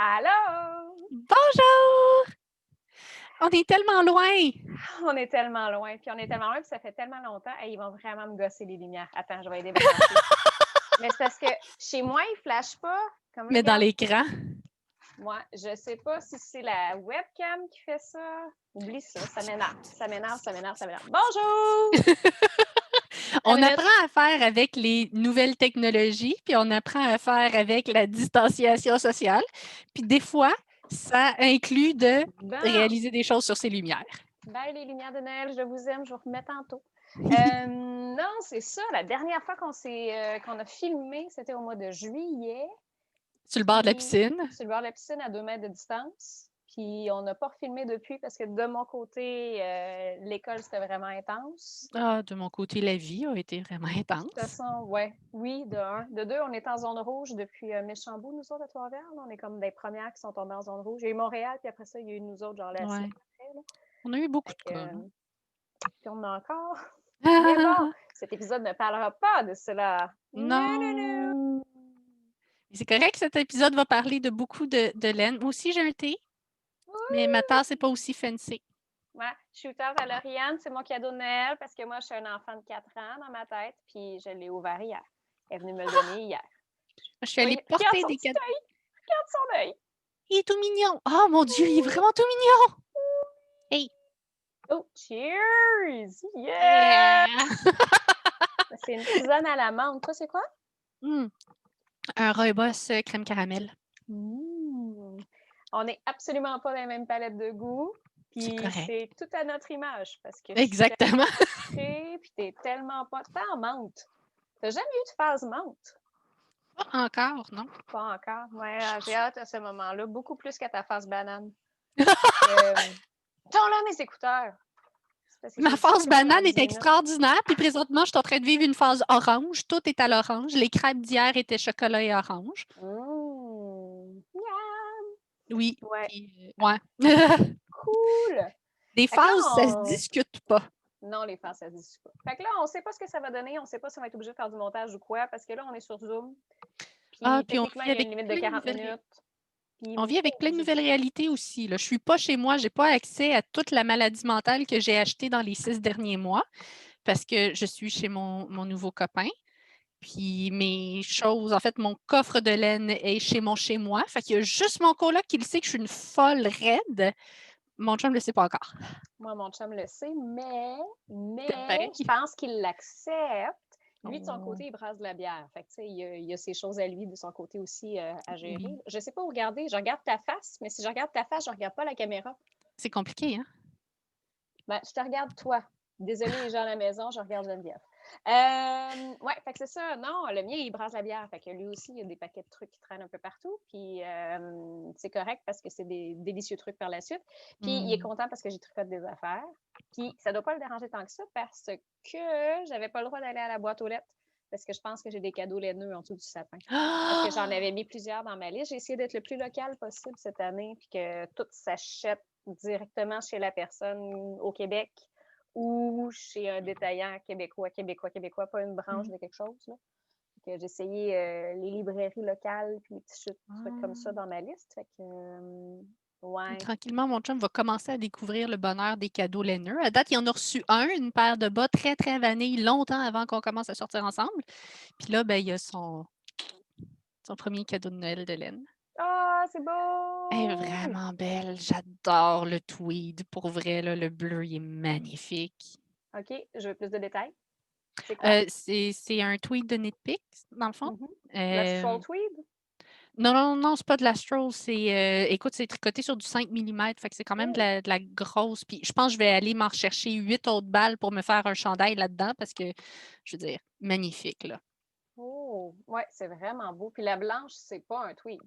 Allô? Bonjour! On est tellement loin! On est tellement loin, puis ça fait tellement longtemps. Hey, ils vont vraiment me gosser les lumières. Attends, je vais les débrancher. Mais c'est parce que chez moi, ils ne flashent pas. Comme là, Mais dans regarde. l'écran. Moi, je sais pas si c'est la webcam qui fait ça. Oublie ça, ça m'énerve. Ça m'énerve, ça m'énerve, ça m'énerve. Bonjour! On apprend à faire avec les nouvelles technologies, puis on apprend à faire avec la distanciation sociale. Puis des fois, ça inclut de Bon, réaliser des choses sur ces lumières. bye les lumières de Noël, je vous aime, je vous remets tantôt. Non, c'est ça. La dernière fois qu'on a filmé, c'était au mois de juillet. Sur le bord de la Puis, piscine. sur le bord de la piscine à 2 mètres de distance. Puis, on n'a pas refilmé depuis parce que de mon côté, l'école, c'était vraiment intense. Ah, de mon côté, la vie a été vraiment De toute intense. façon, ouais, oui, de un. De deux, on est en zone rouge depuis Méchambout, nous autres, à Trois-Rivières. On est comme des premières qui sont tombées en zone rouge. Il y a eu Montréal, puis après ça, il y a eu nous autres, genre la Ouais. semaine après. Là. On a eu beaucoup Fait de que, cas, là. puis on en a encore. Mais bon, cet épisode ne parlera pas de cela. Non, non, non. Non! C'est correct, cet épisode va parler de beaucoup de laine. Moi aussi, j'ai un thé, mais ma tasse n'est pas aussi fancy. Ouais, Shooter à Lauriane, c'est mon cadeau de Noël parce que moi, je suis un enfant de 4 ans dans ma tête, puis je l'ai ouvert hier. Elle est venue me le donner hier. Je suis allée Oui, regarde porter son des petit cadeaux. œil, regarde son œil. Il est tout mignon. Oh mon Dieu, il est vraiment tout mignon. Hey. Oh, cheers! Yeah! Yeah. C'est une tisane à la menthe. Toi, c'est quoi? Mm. Un rooibos crème caramel. Mmh. On n'est absolument pas dans la même palette de goût. C'est Puis correct. c'est tout à notre image parce que je suis Exactement. tellement sucrée, puis t'es tellement pas. T'es en menthe. T'as jamais eu de phase menthe? Pas encore, non? Pas encore. Ouais, j'ai hâte à ce moment-là, beaucoup plus qu'à ta face banane. Attends là mes écouteurs. C'est parce que j'ai Ma dit ça phase plus pendant banane est 10 minutes. extraordinaire, puis présentement, je suis en train de vivre une phase orange. Tout est à l'orange. Les crêpes d'hier étaient chocolat et orange. Miam! Oui. Ouais, Puis, ouais. cool. Des Fait que là, phases, ça se discute pas. non, les phases, ça se dit pas. Fait que là, on sait pas ce que ça va donner. On sait pas si on va être obligé de faire du montage ou quoi, parce que là, on est sur Zoom. Ah, Puis puis techniquement, il y a une limite de 40 minutes. Puis on moi, vit avec plein de j'ai nouvelles réalités aussi. Là. Je ne suis pas chez moi, je n'ai pas accès à toute la maladie mentale que j'ai achetée dans les 6 derniers mois parce que je suis chez mon nouveau copain. Puis mes choses, en fait, mon coffre de laine est chez moi. Fait qu'il y a juste mon coloc qui le sait que je suis une folle raide. Mon chum ne le sait pas encore. Moi, mon chum le sait, T'aimes mais pareil? je pense qu'il l'accepte. Lui, de son Oh, côté, il brasse de la bière. Fait que, tu sais, il y a ses choses à lui de son côté aussi à gérer. oui. Je sais pas où regarder. Je regarde ta face, mais si je regarde ta face, je regarde pas la caméra. C'est compliqué, hein? Ben, je te regarde toi. Désolée les gens à la maison, je regarde Geneviève. Ouais, fait que c'est ça. Non, le mien, il brasse la bière. Fait que lui aussi, il y a des paquets de trucs qui traînent un peu partout. Puis c'est correct parce que c'est des délicieux trucs par la suite. Puis il est Mm. content parce que j'ai tricoté des affaires. Puis ça doit pas le déranger tant que ça parce que j'avais pas le droit d'aller à la boîte aux lettres parce que je pense que j'ai des cadeaux laineux en dessous du sapin. Parce que j'en avais mis plusieurs dans ma liste. J'ai essayé d'être le plus local possible cette année, puis que tout s'achète directement chez la personne au Québec ou chez un détaillant québécois, pas une branche Mm. de quelque chose. Là. J'ai essayé les librairies locales, puis les petits trucs comme ça dans ma liste. Fait que, ouais. Tranquillement, mon chum va commencer à découvrir le bonheur des cadeaux laineux. À date, il en a reçu une paire de bas très, très vanille, longtemps avant qu'on commence à sortir ensemble. Puis là, ben, il y a son premier cadeau de Noël de laine. Ah, c'est Elle est beau! vraiment belle. J'adore le tweed. Pour vrai, là, le bleu, il est magnifique. OK, je veux plus de détails. C'est quoi? C'est un tweed de Knit Picks, dans le fond. La Stroll Euh, Tweed? non, non, non, c'est pas de la stroll. Écoute, c'est tricoté sur du 5 mm. Fait que c'est quand même Oh, de la grosse. Puis je pense que je vais aller m'en rechercher 8 autres balles pour me faire un chandail là-dedans parce que, je veux dire, magnifique, là. oh, ouais, c'est vraiment beau. Puis la blanche, c'est pas un tweed.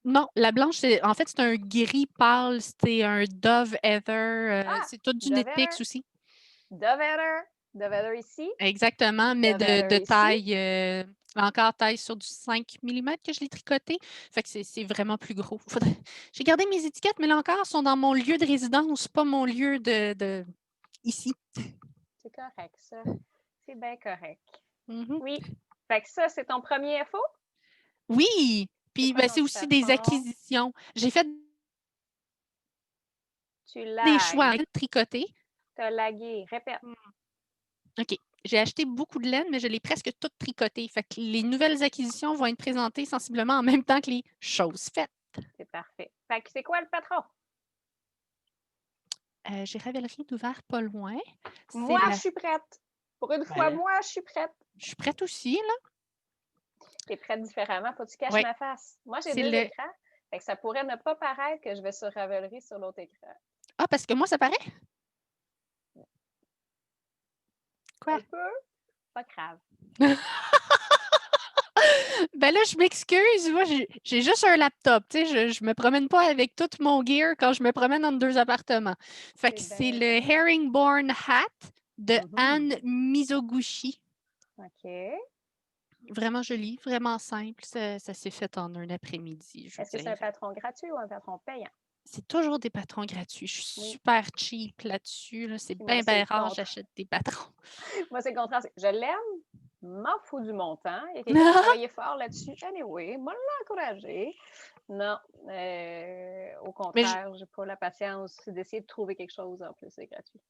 Non, la blanche, en fait, c'est un gris pâle. C'est un Dove Heather. Ah, C'est tout du Knit Dovetter, Picks aussi. Dovetter, Dovetter ici, Exactement, mais Dovetter de ici. taille, encore taille sur du 5 mm que je l'ai tricoté. Fait que c'est vraiment plus gros. J'ai gardé mes étiquettes, mais là encore, elles sont dans mon lieu de résidence, pas mon lieu de ici. C'est correct, ça. C'est bien correct. Mhm. Oui. Fait que ça, c'est ton premier FO? Oui! Puis quoi c'est ton aussi des chiffon? acquisitions. J'ai fait Tu des choix lagues. de tricoter. T'as lagué. Répète. OK. J'ai acheté beaucoup de laine, mais je l'ai presque toute tricotée. Fait que les nouvelles acquisitions vont être présentées sensiblement en même temps que les choses faites. C'est parfait. Fait que c'est quoi le patron? J'ai Ravelerie d'ouvert pas loin. Moi, C'est je suis prête. Pour une fois, ben, moi, je suis prête. je suis prête aussi, là. T'es prête différemment. Faut que tu caches Oui. ma face. Moi, j'ai C'est 2 le. écrans. Fait que ça pourrait ne pas paraître que je vais sur Ravelry sur l'autre écran. Ah, parce que moi, ça paraît? Quoi? Un peu. Pas grave. Ben là, je m'excuse. Moi, j'ai juste un laptop. Tu sais, je me promène pas avec tout mon gear quand je me promène entre 2 appartements. Fait que C'est c'est bien le correct. Herringbone Hat de Mhm. Anne Mizoguchi. OK. Vraiment joli, vraiment simple. Ça s'est fait en un après-midi, je veux Est-ce que c'est un dire. patron gratuit ou un patron payant? C'est toujours des patrons gratuits. Je suis Oui. super cheap là-dessus. Là. C'est Puis moi, bien, c'est bien le rare, contraire. j'achète des patrons. Moi, c'est le contraire. Je l'aime, m'en fous du montant. Il y a quelqu'un qui a travaillé fort là-dessus. Anyway, moi, l'encourager. Non, au Mais contraire, j'ai pas la patience d'essayer de trouver quelque chose en plus, c'est gratuit.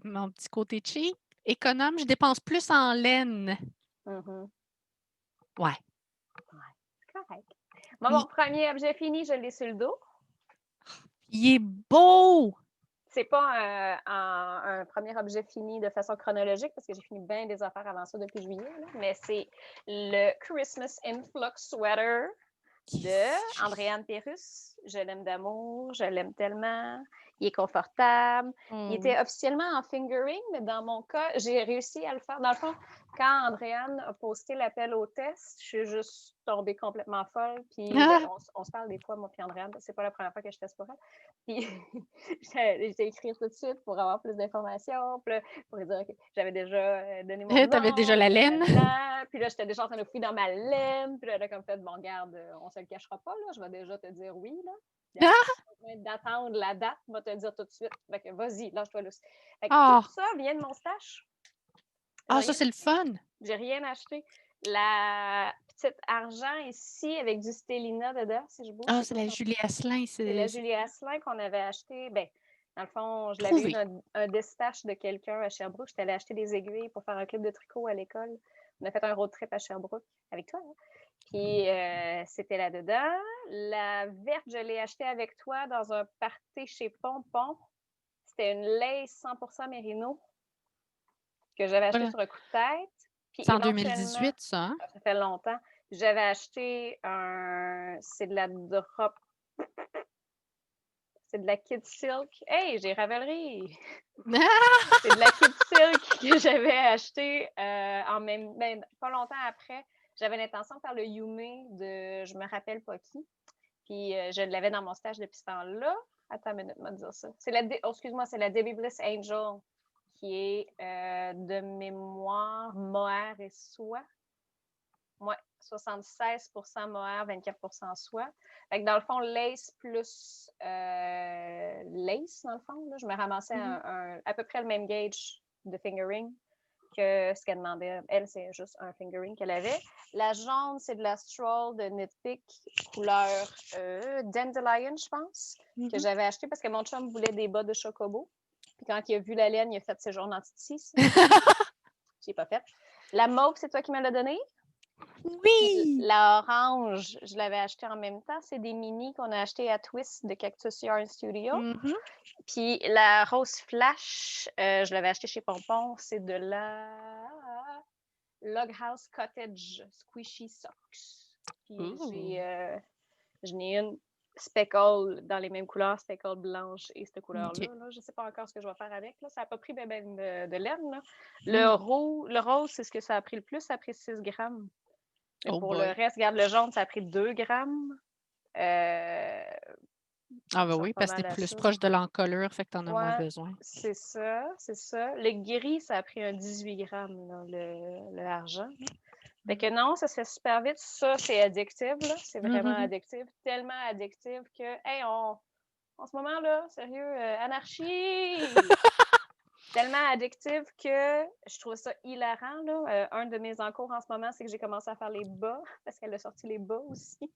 mon petit côté cheap, économe, je dépense plus en laine. Mhm. Ouais. C'est correct. Moi, Puis, mon premier objet fini, je l'ai sur le dos. il est beau! C'est pas un premier objet fini de façon chronologique parce que j'ai fini bien des affaires avant ça depuis juillet, là, mais c'est le Christmas Influx Sweater de Andréane Pérusse. Je l'aime d'amour, je l'aime tellement. Il est confortable. Oh Il oui. était officiellement en fingering, mais dans mon cas, j'ai réussi à le faire. Dans le fond, quand Andréane a posté l'appel au test, je suis juste tombée complètement folle. Puis Ah! on se parle des fois, moi puis Andréane, c'est pas la première fois que je teste pour elle. Puis j'ai écrit tout de suite pour avoir plus d'informations, pour lui dire que j'avais déjà donné mon T'avais déjà nom, la puis laine? puis là, j'étais déjà en train de fouiller dans ma laine, puis là, elle a comme fait, bon, garde, on se le cachera pas, là, je vais déjà te dire oui, là. Puis après, Ah! pas besoin d'attendre la date, je vais te le dire tout de suite. Fait que vas-y, lâche-toi lousse. Fait que tout Ah! ça vient de mon stash. J'ai Ah, ça, rien c'est le acheté. fun! J'ai rien acheté. La petite argent ici avec du Stélina dedans, si je bouge, Ah, c'est c'est quoi la son. Julie Asselin, C'est la c'est Julie Asselin qu'on avait acheté. Ben, dans le fond, je l'avais eu trouvé. d'un déstache de quelqu'un à Sherbrooke. J'étais allée acheter des aiguilles pour faire un club de tricot à l'école. On a fait un road trip à Sherbrooke avec toi. Hein? Puis c'était là-dedans. La verte, je l'ai achetée avec toi dans un party chez Pompon. C'était une lace 100% mérino que j'avais acheté Voilà. sur un coup de tête. Puis C'est en éventuellement, 2018, ça, hein? ça fait longtemps, j'avais acheté c'est de la drop, c'est de la Kid Silk. Hey, j'ai Ravelry! C'est de la Kid Silk que j'avais acheté pas longtemps après. J'avais l'intention de faire le Yume de je me rappelle pas qui. Puis je l'avais dans mon stage depuis ce temps-là. Attends une minute, je vais te dire ça. Excuse-moi, c'est la Debbie Bliss Angel qui est de mémoire mohair et soie. Ouais, 76% mohair, 24% soie. Fait que dans le fond, lace plus lace, dans le fond. Là, je me ramassais à peu près le même gauge de fingering que ce qu'elle demandait. Elle, c'est juste un fingering qu'elle avait. La jaune, c'est de la Stroll de Knitpick, couleur Dandelion, je pense, que j'avais acheté parce que mon chum voulait des bas de chocobo. Puis quand il a vu la laine, il a fait ses jaunes en titi. Je l'ai pas fait. La mauve, c'est toi qui me l'as donné? Puis Oui! la orange, je l'avais acheté en même temps. C'est des mini qu'on a acheté à Twist de Cactus Yarn Studio. Mhm. Puis la rose flash, je l'avais acheté chez Pompon. C'est de la Log House Cottage Squishy Socks. Puis je n'ai une speckle dans les mêmes couleurs, speckle blanche et cette couleur-là. OK. Là. Je ne sais pas encore ce que je vais faire avec. Là. Ça n'a pas pris ben de laine. Là. Le rose, c'est ce que ça a pris le plus. Ça a pris 6 grammes. Mais Oh pour le boy. reste, regarde, le jaune, ça a pris 2 grammes. Ah ben Ça oui, pas parce que mal t'es à plus ça. proche de l'encolure, fait que t'en as moins Ouais, besoin. c'est ça, c'est ça. Le gris, ça a pris un 18 grammes, là, le argent. Fait que non, ça se fait super vite. Ça, c'est addictif, là. C'est vraiment addictif. Tellement addictif que, hey, en ce moment, là, sérieux, anarchie! tellement addictif que je trouve ça hilarant. Là. Un de mes encours en ce moment, c'est que j'ai commencé à faire les bas parce qu'elle a sorti les bas aussi.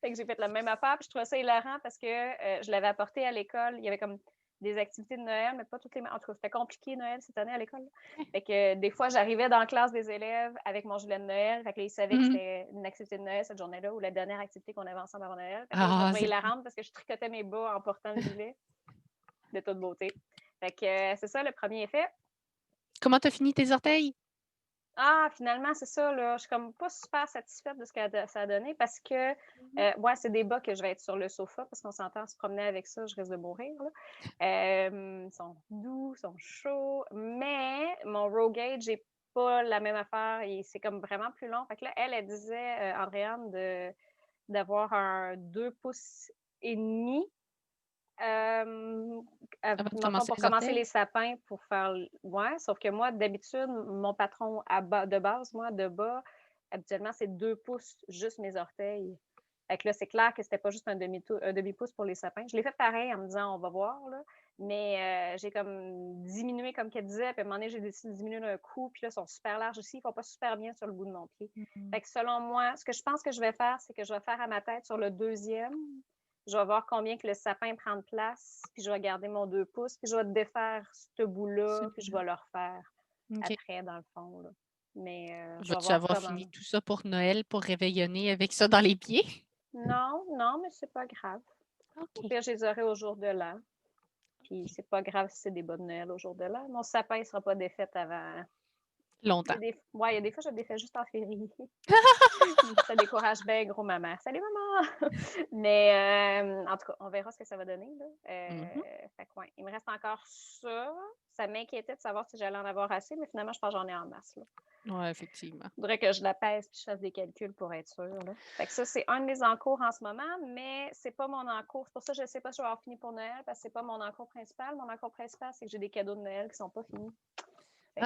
Fait que j'ai fait la même affaire. Puis je trouvais ça hilarant parce que je l'avais apporté à l'école. Il y avait comme des activités de Noël, mais pas toutes les. En tout cas, c'était compliqué Noël cette année à l'école. Fait que des fois, j'arrivais dans la classe des élèves avec mon gilet de Noël. Fait que là, ils savaient que c'était une activité de Noël cette journée-là ou la dernière activité qu'on avait ensemble avant Noël. Fait que là, je me trouvais hilarante parce que je tricotais mes bas en portant le gilet de toute beauté. Fait que c'est ça le premier effet. Comment t'as fini tes orteils? Ah, finalement, c'est ça, là. Je suis comme pas super satisfaite de ce que ça a donné parce que, ouais, c'est des bas que je vais être sur le sofa parce qu'on s'entend se promener avec ça, je risque de mourir, là. Ils sont doux, ils sont chauds, mais mon row gauge j'ai pas la même affaire et c'est comme vraiment plus long. Fait que là, elle disait, Andréane, d'avoir un 2 pouces et demi Avant de dans le fond, commencer pour les commencer orteils? les sapins, pour faire. Ouais, sauf que moi, d'habitude, mon patron de base, moi, de bas, habituellement, c'est 2 pouces, juste mes orteils. Fait que là, c'est clair que c'était pas juste un demi-pouce pour les sapins. Je l'ai fait pareil en me disant, on va voir, là. Mais j'ai comme diminué, comme qu'elle disait, puis à un moment donné, j'ai décidé de diminuer d'un coup, puis là, ils sont super larges aussi, ils font pas super bien sur le bout de mon pied. Fait que selon moi, ce que je pense que je vais faire, c'est que je vais faire à ma tête sur le deuxième, je vais voir combien que le sapin prend de place, puis je vais garder mon 2 pouces, puis je vais défaire ce bout-là, puis je vais le refaire OK. après, dans le fond. Là. Mais je vais Vas-tu voir avoir comment. fini tout ça pour Noël pour réveillonner avec ça dans les pieds? Non, non, mais c'est pas grave. Au OK. pire, je les aurai au jour de l'an. Puis c'est pas grave si c'est des bas de Noël au jour de l'an. Mon sapin ne sera pas défait avant. Longtemps. Ouais, il y a des fois, je le défais juste en février. Ça décourage bien gros ma mère. Salut maman! Mais en tout cas, on verra ce que ça va donner. Là. Fait que, ouais, il me reste encore ça. Ça m'inquiétait de savoir si j'allais en avoir assez, mais finalement, je pense que j'en ai en masse. Là. Oui, effectivement. Il faudrait que je la pèse et je fasse des calculs pour être sûre. Là. Fait que ça, c'est un de mes encours en ce moment, mais c'est pas mon encours. C'est pour ça que je ne sais pas si je vais avoir fini pour Noël, parce que c'est pas mon encours principal. Mon encours principal, c'est que j'ai des cadeaux de Noël qui sont pas finis.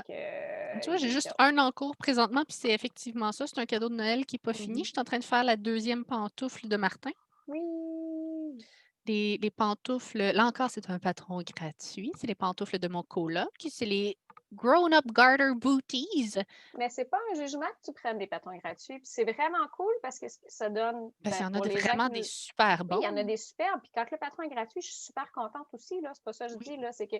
Fait Tu vois, j'ai juste un encours présentement, puis c'est effectivement ça. C'est un cadeau de Noël qui n'est pas fini. Je suis en train de faire la deuxième pantoufle de Martin. Oui! Les pantoufles, là encore, c'est un patron gratuit. C'est les pantoufles de mon coloc. C'est les Grown Up Garter Booties. Mais c'est pas un jugement que tu prennes des patins gratuits. Puis c'est vraiment cool parce que ça donne. Parce qu'il y en a pour les gens vraiment qui des super Oui, il y en a bons. des superbes. Puis quand le patron est gratuit, je suis super contente aussi. Là. C'est pas ça que je dis. Là. C'est que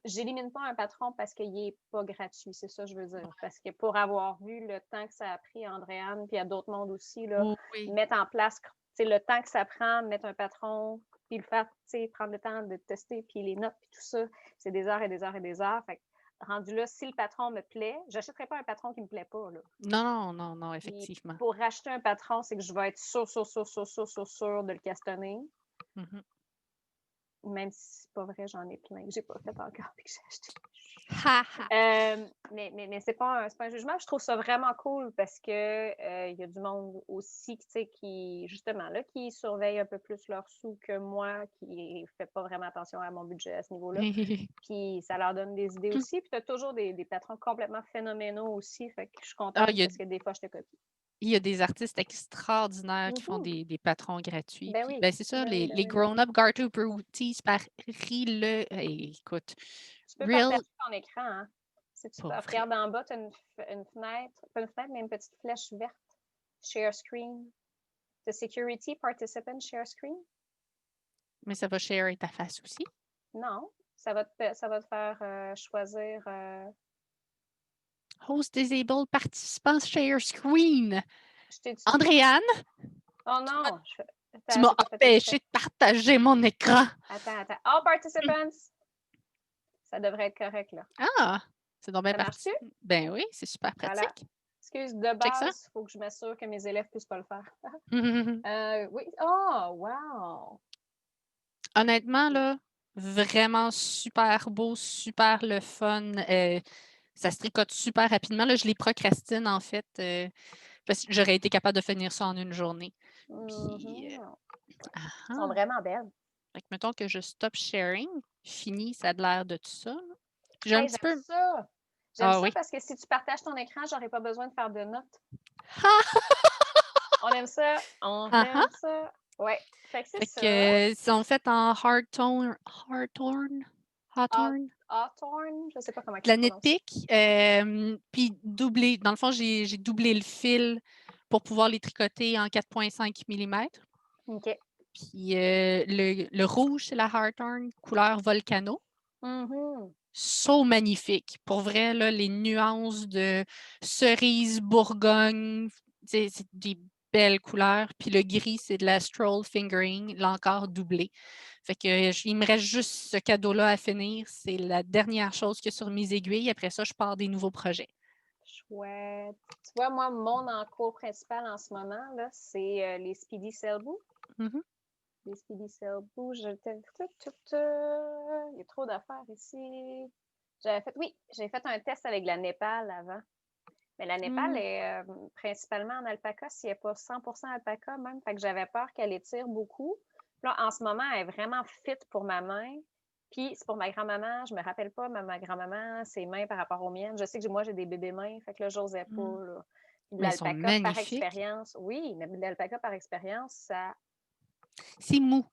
j'élimine pas un patron parce qu'il n'est pas gratuit. C'est ça que je veux dire. Parce que pour avoir vu le temps que ça a pris à Andréane, puis à d'autres mondes aussi, là, Oui. mettre en place le temps que ça prend, mettre un patron, puis le faire, prendre le temps de tester, puis les notes, puis tout ça, c'est des heures et des heures et des heures. Fait que, rendu là, si le patron me plaît, j'achèterai pas un patron qui me plaît pas. Là. Non, non, non, Puis effectivement. pour racheter un patron, c'est que je vais être sûre de le castonner. Mhm. Même si c'est pas vrai, j'en ai plein que j'ai pas fait encore et que j'ai acheté. Ha, ha. Mais c'est pas un jugement. Je trouve ça vraiment cool parce que il y a du monde aussi qui, justement, là, qui surveille un peu plus leurs sous que moi, qui fait pas vraiment attention à mon budget à ce niveau-là. Puis ça leur donne des idées aussi. Puis tu as toujours des patrons complètement phénoménaux aussi. Fait que je suis contente parce que des fois, je te copie. Il y a des artistes extraordinaires qui font des patrons gratuits. Ben Puis, oui. ben, c'est ça, Ben oui, les Grown-Up Garter Booties par Rille. Écoute, Tu peux Real. partager ton écran, hein? Si tu Pas vrai. regardes en bas, tu as une fenêtre, pas une fenêtre, mais une petite flèche verte. Share screen. The security participant share screen? Mais ça va share ta face aussi. Non. Ça va te faire choisir. Host disabled participant share screen. Je t'ai dit. Andréane, Oh non! tu m'as empêché de partager mon écran. Attends. All participants! Ça devrait être correct, là. Ah, c'est donc bien Ça marche-tu? Ben oui, c'est super Voilà. pratique. Excuse, de Check ça. base, il faut que je m'assure que mes élèves puissent pas le faire. Mhm. Oui. Oh, wow! Honnêtement, là, vraiment super beau, super le fun. Ça se tricote super rapidement. Là, je les procrastine, en fait, parce que j'aurais été capable de finir ça en une journée. Puis, Elles sont vraiment belles. Fait que mettons que je stop sharing, fini, ça a de l'air de tout ça. J'ai un Hey, petit j'aime peu. ça! J'aime Ah ça oui. parce que si tu partages ton écran, j'aurais pas besoin de faire de notes. On aime ça. On aime ça. Ouais. Fait que c'est Fait ça. que ils sont faits en hard tone. Hard tone? Hawthorne. Hawthorne, je ne sais pas comment De il la se prononce. nitpick, puis doublé. Dans le fond, j'ai doublé le fil pour pouvoir les tricoter en 4,5 mm. OK. Puis le rouge, c'est la Hawthorne, couleur volcano. Mhm. So magnifique. Pour vrai, là, les nuances de cerise, bourgogne, c'est des belles couleurs. Puis le gris, c'est de la Stroll Fingering, là encore doublé. Fait que il me reste juste ce cadeau-là à finir. C'est la dernière chose que sur mes aiguilles. Après ça, je pars des nouveaux projets. Chouette. Tu vois, moi, mon encours principal en ce moment, là, c'est les Speedy Selbu. Mhm. Les Speedy Selbu, il y a trop d'affaires ici. J'ai fait un test avec la Népal avant. Mais la Népal est principalement en alpaca, s'il n'y a pas 100% alpaca même. Fait que j'avais peur qu'elle étire beaucoup. Là, en ce moment, elle est vraiment fit pour ma main. Puis c'est pour ma grand-maman. Je me rappelle pas, mais ma grand-maman, ses mains par rapport aux miennes. Je sais que moi, j'ai des bébés mains. Fait que là, j'osais pas. Là. Puis de Mais ils sont l'alpaca, par magnifiques. expérience, oui, mais de l'alpaca, par expérience, C'est mou,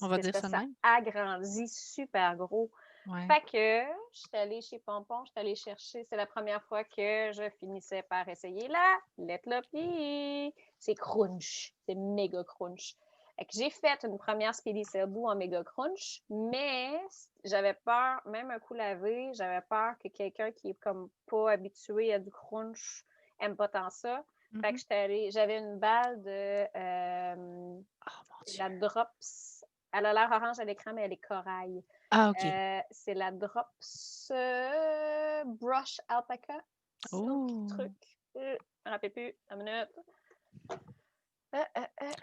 on va c'est dire ça, ça de ça même. agrandit super gros. Ouais. Fait que je suis allée chez Pompon, je suis allée chercher. C'est la première fois que je finissais par essayer la Letlopi. C'est crunch. C'est méga crunch. Fait que j'ai fait une première Speedy Selbu en méga crunch, mais j'avais peur, même un coup lavé, j'avais peur que quelqu'un qui est comme pas habitué à du crunch aime pas tant ça. Fait que j'avais une balle de Oh mon Dieu. la Drops. Elle a l'air orange à l'écran, mais elle est corail. Ah, OK. C'est la Drops Brush Alpaca. Silky truc. Je ne me rappelle plus. Une minute.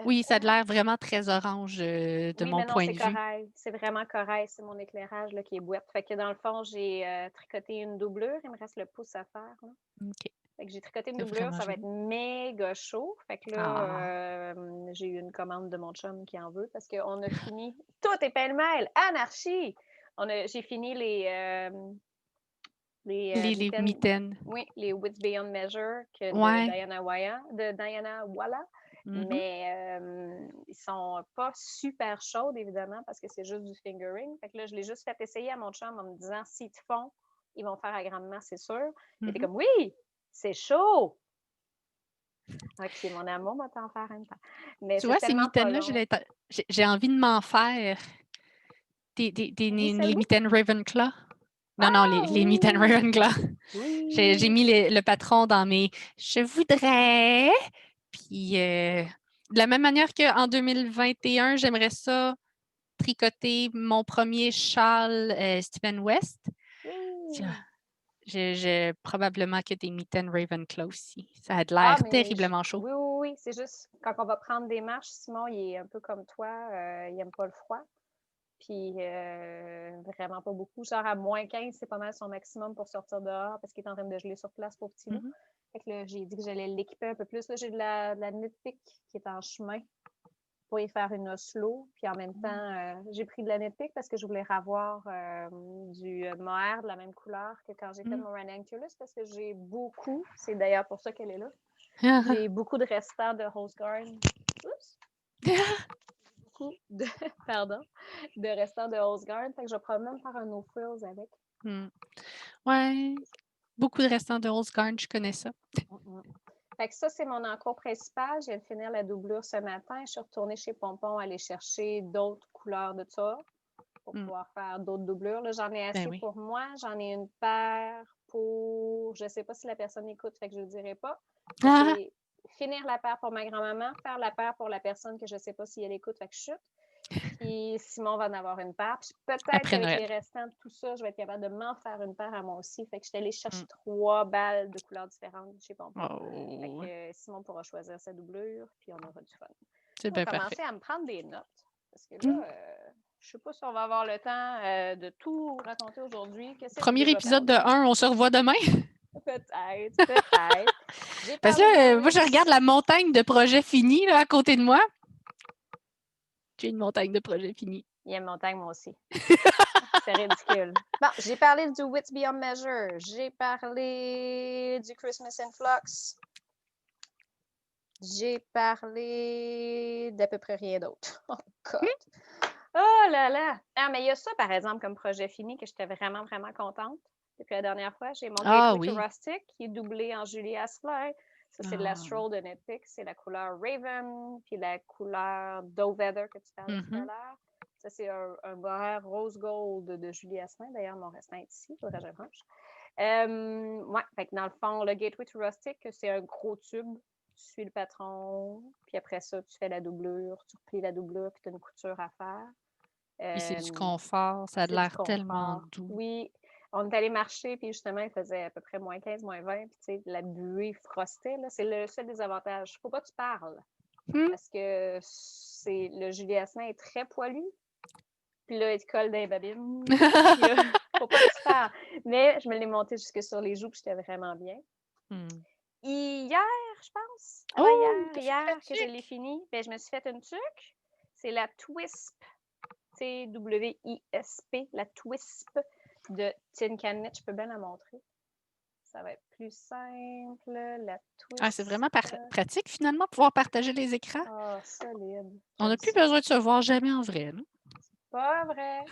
Oui, ça a l'air vraiment très orange de Oui, mon mais non, point c'est de vue. corail. C'est vraiment corail. C'est mon éclairage là, qui est boîte. Fait que dans le fond, j'ai tricoté une doublure. Il me reste le pouce à faire. Là. OK. Fait que j'ai tricoté une C'est doublure. vraiment Ça va être joli. méga chaud. Fait que Ah. là, j'ai eu une commande de mon chum qui en veut parce qu'on a fini. Tout est pêle-mêle. Anarchie! J'ai fini les Les mitaines. mitaines. Oui, les Wits Beyond Measure de Ouais. Diana Walla. Mais ils sont pas super chaudes, évidemment, parce que c'est juste du fingering. Fait que là, je l'ai juste fait essayer à mon chum en me disant, s'ils te font, ils vont faire agrandement, c'est sûr. Il était comme, oui, c'est chaud! OK, mon amour va t'en faire un temps. Mais Tu c'est vois, ces tellement pas mitaines-là, long. j'ai envie de m'en faire. Les Selbu? mitaines Ravenclaw. Non, Ah les mitaines oui! Ravenclaw. J'ai Oui! mis le patron dans mes « je voudrais ». Puis, de la même manière qu'en 2021, j'aimerais ça tricoter mon premier châle Stephen West. Oui! Probablement que des mitaines Ravenclaw aussi. Ça a Ah, l'air mais terriblement chaud. oui, oui, oui. C'est juste quand on va prendre des marches, Simon, il est un peu comme toi, il n'aime pas le froid. Puis vraiment pas beaucoup. Genre à -15, c'est pas mal son maximum pour sortir dehors parce qu'il est en train de geler sur place pour petit loup. Fait que là, j'ai dit que j'allais l'équiper un peu plus. Là, j'ai de la Knitpick qui est en chemin pour y faire une Oslo. Puis en même temps, j'ai pris de la Knitpick parce que je voulais avoir du mohair de la même couleur que quand j'ai fait mon Ranunculus parce que j'ai beaucoup, c'est d'ailleurs pour ça qu'elle est là, j'ai beaucoup de restants de Rose Garden. Oups! Beaucoup de, pardon, de restants de Rose Garden. Fait que je vais probablement faire un no frills avec. Ouais, beaucoup de restants de Rose Garden, je connais ça. Fait que ça, c'est mon encours principal. Je viens de finir la doublure ce matin. Je suis retournée chez Pompon aller chercher d'autres couleurs de ça pour pouvoir faire d'autres doublures. Là, j'en ai assez pour moi. J'en ai une paire pour... Je ne sais pas si la personne écoute, fait que je ne le dirai pas. C'est finir la paire pour ma grand-maman, faire la paire pour la personne que je ne sais pas si elle écoute, fait que je chute. Puis Simon va en avoir une paire. Puis peut-être qu'avec les restants de tout ça, je vais être capable de m'en faire une paire à moi aussi. Fait que je suis allée chercher 3 balles de couleurs différentes chez Pompon. Fait que Simon pourra choisir sa doublure, puis on aura du fun. C'est bien parfait. Commencer à me prendre des notes. Parce que là, je sais pas si on va avoir le temps de tout raconter aujourd'hui. Premier épisode de 1, on se revoit demain? Peut-être. Parce que là, moi, je regarde la montagne de projets finis là, à côté de moi. J'ai une montagne de projets finis. Il y a une montagne, moi aussi. C'est ridicule. Bon, j'ai parlé du Wits Beyond Measure. J'ai parlé du Christmas in Flux. J'ai parlé d'à peu près rien d'autre. Oh, God. Oh là là! Ah, mais il y a ça, par exemple, comme projet fini que j'étais vraiment, vraiment contente depuis la dernière fois. J'ai mon Ah Gateway to oui. Rustic qui est doublé en Julia's Fly. Ça, c'est de la Ah. Stroll de Netflix. C'est la couleur Raven, puis la couleur Dove Heather que tu parlais tout à Mhm. l'heure. Ça, c'est un mohair rose gold de Julia's Fly. D'ailleurs, mon restant est ici. Faudrait que je branche. Ouais, fait que dans le fond, le Gateway to Rustic, c'est un gros tube. Tu suis le patron, puis après ça, tu fais la doublure, tu replies la doublure, puis tu as une couture à faire. Puis c'est du Euh, confort, ça a c'est du l'air tellement confort. doux. Oui, on est allé marcher, puis justement, il faisait à peu près moins 15, moins 20, puis tu sais, la buée frostait, là, c'est le seul désavantage. Faut pas que tu parles, parce que le Juliassin est très poilu, puis là, il te colle dans les babines, puis là, faut pas que tu parles. Mais je me l'ai monté jusque sur les joues, puis j'étais vraiment bien. Hier, je pense. Oh, Hier que je l'ai fini, ben, je me suis fait une tuque. C'est la Twisp. Twisp, la Twisp de Tin Can Knit. Je peux bien la montrer. Ça va être plus simple. La Twisp. Ah, c'est vraiment pratique finalement pouvoir partager les écrans. Ah, solide. On n'a plus besoin de se voir jamais en vrai. Non? Pas vrai.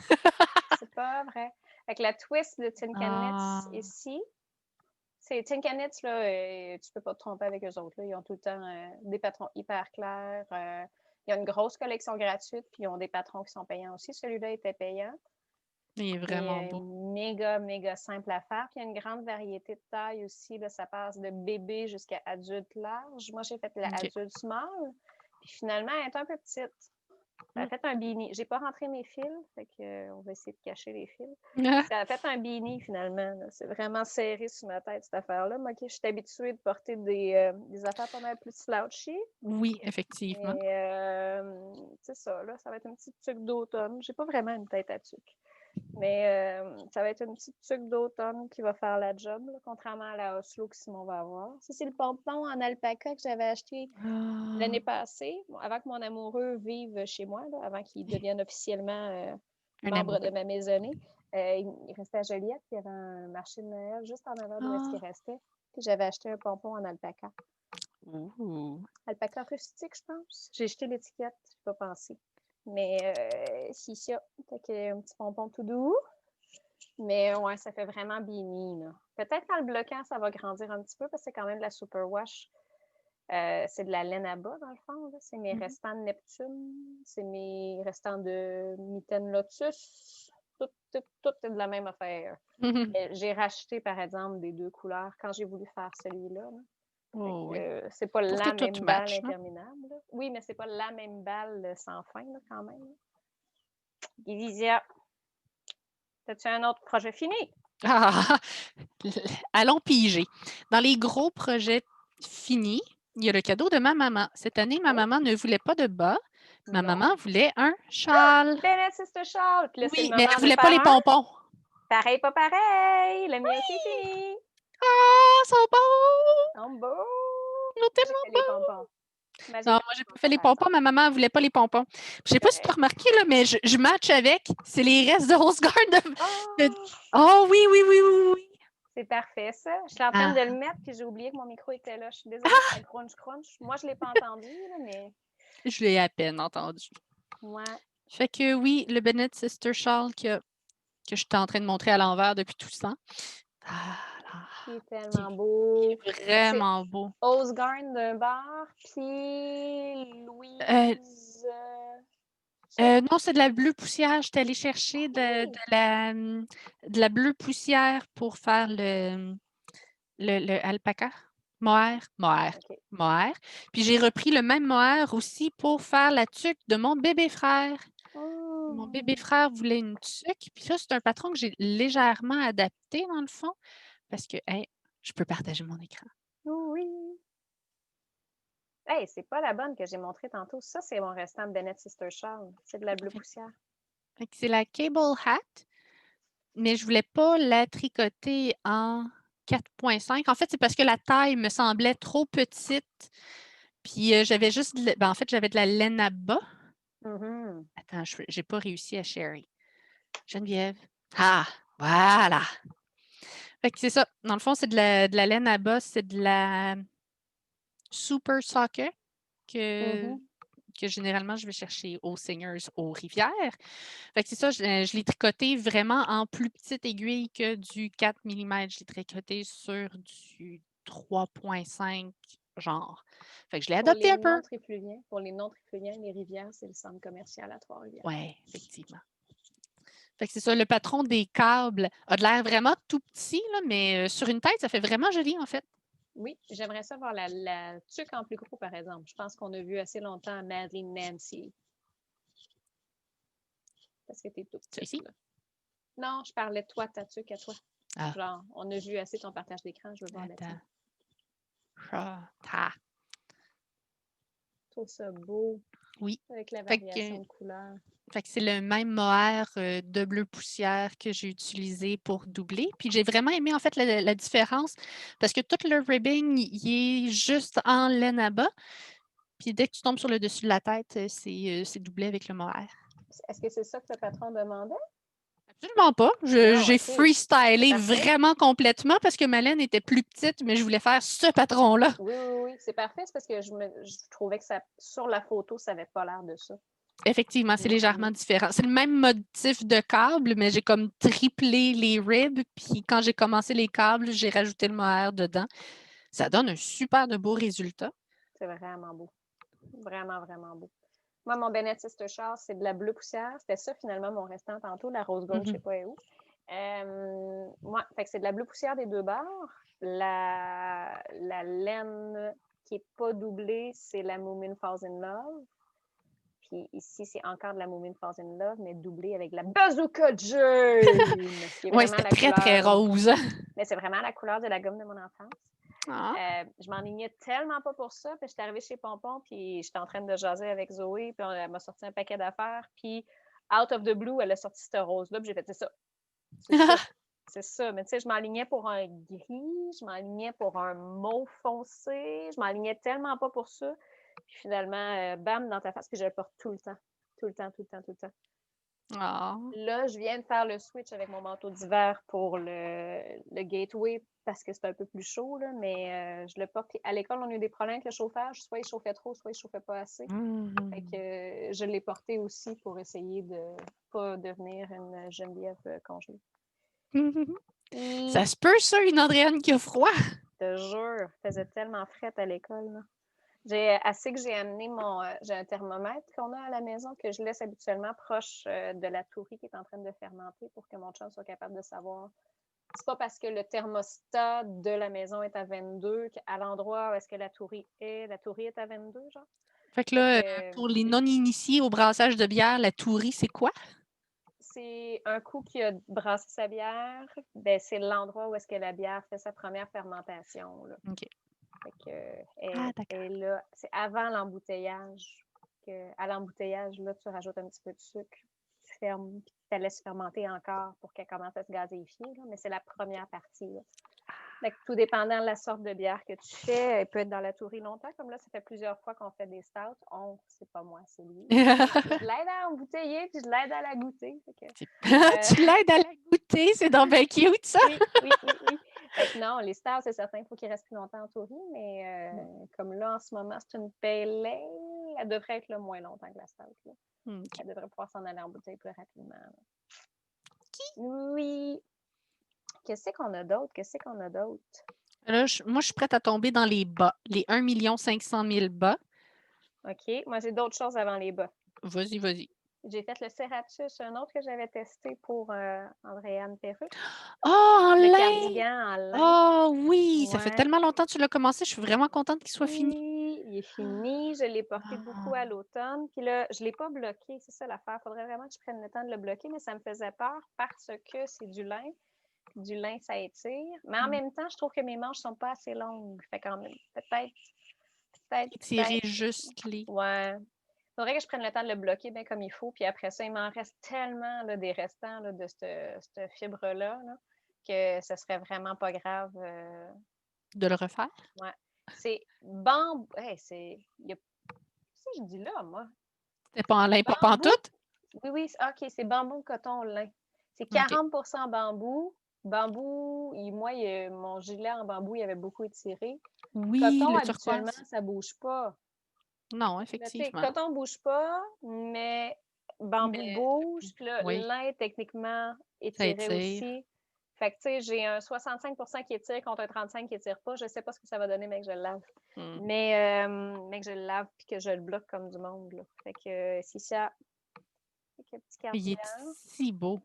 C'est pas vrai. Avec la Twisp de Tin Can Knit ici. C'est Tin Can Knit, là, tu peux pas te tromper avec eux autres. Là. Ils ont tout le temps des patrons hyper clairs. Il y a une grosse collection gratuite, puis ils ont des patrons qui sont payants aussi. Celui-là était payant. Il est vraiment beau. Méga, méga simple à faire. Puis il y a une grande variété de tailles aussi. Là, ça passe de bébé jusqu'à adulte large. Moi, j'ai fait la adulte small. Puis finalement, elle est un peu petite. Ça a fait un beanie. J'ai pas rentré mes fils, fait que, on va essayer de cacher les fils. Ça a fait un beanie finalement. C'est vraiment serré sur ma tête, cette affaire-là. Moi, je suis habituée de porter des affaires pas mal plus slouchy. Oui, effectivement. C'est ça, là, ça va être une petite tuque d'automne. J'ai pas vraiment une tête à tuque. Mais ça va être une petite tuque d'automne qui va faire la job, là, contrairement à la Oslo que Simon va avoir. Ça, c'est le pompon en alpaca que j'avais acheté l'année passée, avant que mon amoureux vive chez moi, là, avant qu'il devienne officiellement membre de ma maisonnée. Il restait à Joliette, puis il y avait un marché de Noël juste en avant d'où est-ce qu'il restait. Puis j'avais acheté un pompon en alpaca. Alpaca rustique, je pense. J'ai jeté l'étiquette, je n'ai pas pensé. Mais c'est ça. Fait que, un petit pompon tout doux. Mais ouais, ça fait vraiment beanie. Peut-être qu'en le bloquant, ça va grandir un petit peu parce que c'est quand même de la superwash. C'est de la laine à bas, dans le fond. C'est mes restants de Neptune. C'est mes restants de Mitaine Lotus. Tout est de la même affaire. J'ai racheté, par exemple, des deux couleurs quand j'ai voulu faire celui-là. C'est pas la même balle interminable. Là. Oui, mais c'est pas la même balle sans fin, là, quand même. Givisia, as-tu un autre projet fini? Allons piger. Dans les gros projets finis, il y a le cadeau de ma maman. Cette année, ma maman ne voulait pas de bas. Ma maman voulait un châle. Bennett Sister Shawl. Puis là, c'est le Oui, mais moment elle de voulait pas faire les pompons. Pareil, pas pareil. Le mien aussi est fini. Ah, ils sont beaux! Ils sont beaux. Ils sont tellement J'ai fait les beaux! pompons. Non, moi, j'ai pas fait les pompons. Ma maman ne voulait pas les pompons. Je sais pas si tu as remarqué, là, mais je match avec. C'est les restes de Rose Garden. Oh oui, oui, oui, oui, oui. C'est parfait, ça. Je suis en train de le mettre, puis j'ai oublié que mon micro était là. Je suis désolée, ça crunch. Moi, je ne l'ai pas entendu, là, mais... Je l'ai à peine entendu. Ouais. Fait que oui, le Bennett Sister Shawl que je suis en train de montrer à l'envers depuis tout ce temps. Il est tellement beau. Il est vraiment beau. Osgarn d'un bar, puis Louise... non, c'est de la bleue poussière. J'étais allée chercher de la bleue poussière pour faire le alpaca. Mohair. Puis j'ai repris le même mohair aussi pour faire la tuque de mon bébé frère. Mon bébé frère voulait une tuque. Puis ça, c'est un patron que j'ai légèrement adapté dans le fond parce que je peux partager mon écran. Oui. Hey, c'est pas la bonne que j'ai montrée tantôt. Ça, c'est mon restant de Bennett Sister Shawl. C'est de la bleue poussière. C'est la Cable Hat, mais je voulais pas la tricoter en 4.5. En fait, c'est parce que la taille me semblait trop petite. Puis j'avais juste, en fait, j'avais de la laine à bas. Attends, je n'ai pas réussi à share. Geneviève. Ah, voilà. Fait que c'est ça. Dans le fond, c'est de la laine à bas. C'est de la Super Soccer que que généralement, je vais chercher aux Singers, aux Rivières. Fait que c'est ça, je l'ai tricoté vraiment en plus petite aiguille que du 4 mm. Je l'ai tricoté sur du 3,5 genre. Fait que je l'ai Pour adopté les un peu. non-trifluviens, les rivières, c'est le centre commercial à Trois-Rivières. Ouais, effectivement. Fait que c'est ça, le patron des câbles a de l'air vraiment tout petit, là, mais sur une tête, ça fait vraiment joli, en fait. Oui, j'aimerais ça voir la tuque en plus gros, par exemple. Je pense qu'on a vu assez longtemps Madeline Nancy. Parce que t'es tout petite, Celui-ci? là. Non, je parlais de toi, ta tuque à toi. Ah. Genre, on a vu assez ton partage d'écran, je veux voir la tienne. Attends. Je trouve ça beau. Oui. Avec la Fait variation que, de couleurs. fait que c'est le même mohair de bleu poussière que j'ai utilisé pour doubler. Puis j'ai vraiment aimé en fait la différence parce que tout le ribbing, il est juste en laine à bas. Puis dès que tu tombes sur le dessus de la tête, c'est doublé avec le mohair. Est-ce que c'est ça que le patron demandait? Absolument pas. Non, J'ai OK. freestylé C'est parfait. vraiment complètement parce que ma laine était plus petite, mais je voulais faire ce patron-là. Oui, oui, oui. C'est parfait. C'est parce que je trouvais que ça, sur la photo, ça n'avait pas l'air de ça. Effectivement, c'est légèrement différent. C'est le même motif de câble, mais j'ai comme triplé les ribs. Puis quand j'ai commencé les câbles, j'ai rajouté le mohair dedans. Ça donne un super de beau résultat. C'est vraiment beau. Vraiment, vraiment beau. Moi, mon Bennett Sister Shawl, c'est de la bleue poussière. C'était ça, finalement, mon restant tantôt. La rose gold, je ne sais pas où. Fait que c'est de la bleue poussière des deux bords. La laine qui n'est pas doublée, c'est la Moomin Falls in Love. Puis ici, c'est encore de la Moomin Falls in Love, mais doublée avec de la Bazooka Jane. Oui, c'était très, très rose. Mais c'est vraiment la couleur de la gomme de mon enfance. Ah. Je m'enlignais tellement pas pour ça. Puis j'étais arrivée chez Pompon, puis j'étais en train de jaser avec Zoé, puis elle m'a sorti un paquet d'affaires. Puis, out of the blue, elle a sorti cette rose-là, puis j'ai fait, c'est ça. C'est ça. C'est ça. Mais tu sais, je m'enlignais pour un gris, je m'enlignais pour un mauve foncé, je m'enlignais tellement pas pour ça. Puis finalement, bam, dans ta face, puis je le porte tout le temps. Tout le temps, tout le temps, tout le temps. Oh. Là, je viens de faire le switch avec mon manteau d'hiver pour le Gateway parce que c'est un peu plus chaud, là, mais je le porte. Puis à l'école, on a eu des problèmes avec le chauffage. Soit il chauffait trop, soit il chauffait pas assez. Fait que je l'ai porté aussi pour essayer de ne pas devenir une Geneviève congelée. Ça se peut, ça, une Andréane qui a froid? Je te jure, il faisait tellement fret à l'école. Là. Assez que j'ai amené j'ai un thermomètre qu'on a à la maison que je laisse habituellement proche de la tourie qui est en train de fermenter pour que mon chum soit capable de savoir. C'est pas parce que le thermostat de la maison est à 22 qu'à l'endroit où est-ce que la tourie est à 22, genre. Fait que là, pour les non-initiés au brassage de bière, la tourie, c'est quoi? C'est un coup qui a brassé sa bière, ben c'est l'endroit où est-ce que la bière fait sa première fermentation. Là. OK. Fait que, et là, c'est avant l'embouteillage. À l'embouteillage, là, tu rajoutes un petit peu de sucre, tu fermes, puis tu la laisses fermenter encore pour qu'elle commence à se gazéifier. Là, mais c'est la première partie. Là. Fait que tout dépendant de la sorte de bière que tu fais, elle peut être dans la tourie longtemps. Comme là, ça fait plusieurs fois qu'on fait des stouts. C'est pas moi, c'est lui. Je l'aide à embouteiller, puis je l'aide à la goûter. Tu l'aides à la goûter, c'est donc bien cute, ça! Oui. Fait que non, les stouts, c'est certain, il faut qu'ils restent plus longtemps en tourie, mais comme là, en ce moment, c'est une pale ale, elle devrait être là moins longtemps que la stout. Là. Elle devrait pouvoir s'en aller en bouteille plus rapidement. Oui. Qu'est-ce qu'on a d'autre? Là, moi, je suis prête à tomber dans les bas, les 1 500 000 bas. OK. Moi, j'ai d'autres choses avant les bas. Vas-y. J'ai fait le Serratus, un autre que j'avais testé pour Andréane Perruque. Oh, en le lin! Cardigan en lin. Oh oui! Ouais. Ça fait tellement longtemps que tu l'as commencé. Je suis vraiment contente qu'il soit fini. Oui, il est fini. Je l'ai porté beaucoup à l'automne. Puis là, je ne l'ai pas bloqué. C'est ça l'affaire. Il faudrait vraiment que je prenne le temps de le bloquer, mais ça me faisait peur parce que c'est du lin. Du lin, ça étire. Mais en même temps, je trouve que mes manches ne sont pas assez longues. Fait quand même, peut-être. Étirer juste les. Ouais. Il faudrait que je prenne le temps de le bloquer bien comme il faut. Puis après ça, il m'en reste tellement là, des restants là, de cette fibre-là là, que ce serait vraiment pas grave. De le refaire? Ouais. C'est bambou. Hey, c'est. Qu'est-ce que je dis là, moi? C'était pas en lin, pas pantoute? Oui. OK, c'est bambou, coton, lin. C'est 40 bambou. Bambou, mon gilet en bambou, il avait beaucoup étiré. Oui, Coton, le habituellement, turquoise. ça bouge pas. Non, Là, tu sais, effectivement. coton bouge pas, mais bambou Mais bouge. Puis là, oui, lin, techniquement, ça étiré étire. aussi. Fait que, tu sais, j'ai un 65% qui étire contre un 35% qui étire pas. Je sais pas ce que ça va donner, mais que je le lave. Mmh. Mais que je le lave puis que je le bloque comme du monde, là. Fait que c'est ça. Fait que petit Il est cardigan. si beau.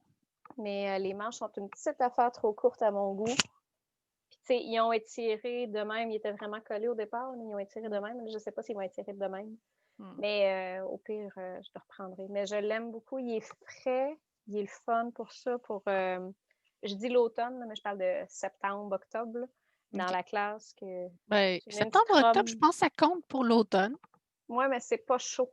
Mais les manches sont une petite affaire trop courte à mon goût. Puis, tu sais, ils ont étiré de même. Ils étaient vraiment collés au départ, mais ils ont étiré de même. Je sais pas s'ils vont étirer de même. Mmh. Mais au pire, je le reprendrai. Mais je l'aime beaucoup. Il est frais. Il est le fun pour ça. Je dis l'automne, mais je parle de septembre, octobre, là, dans OK. la classe. Que Ben, j'ai mis une petite septembre, octobre, je robe. pense que ça compte pour l'automne. Ouais, mais c'est pas chaud.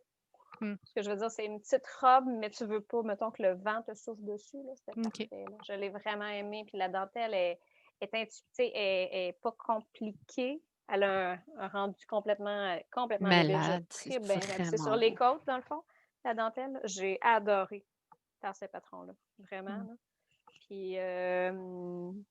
Mmh. Ce que je veux dire, c'est une petite robe, mais tu veux pas, mettons, que le vent te souffle dessus. Là, c'était OK. parfait. Là. Je l'ai vraiment aimé. Puis la dentelle est intuitive, est pas compliquée. Elle a un rendu complètement débile. Je Malade, c'est tripe bien. Puis c'est sur vraiment les beau. côtes, dans le fond, la dentelle. J'ai adoré faire ces patrons-là. Vraiment. Mmh. Là. Puis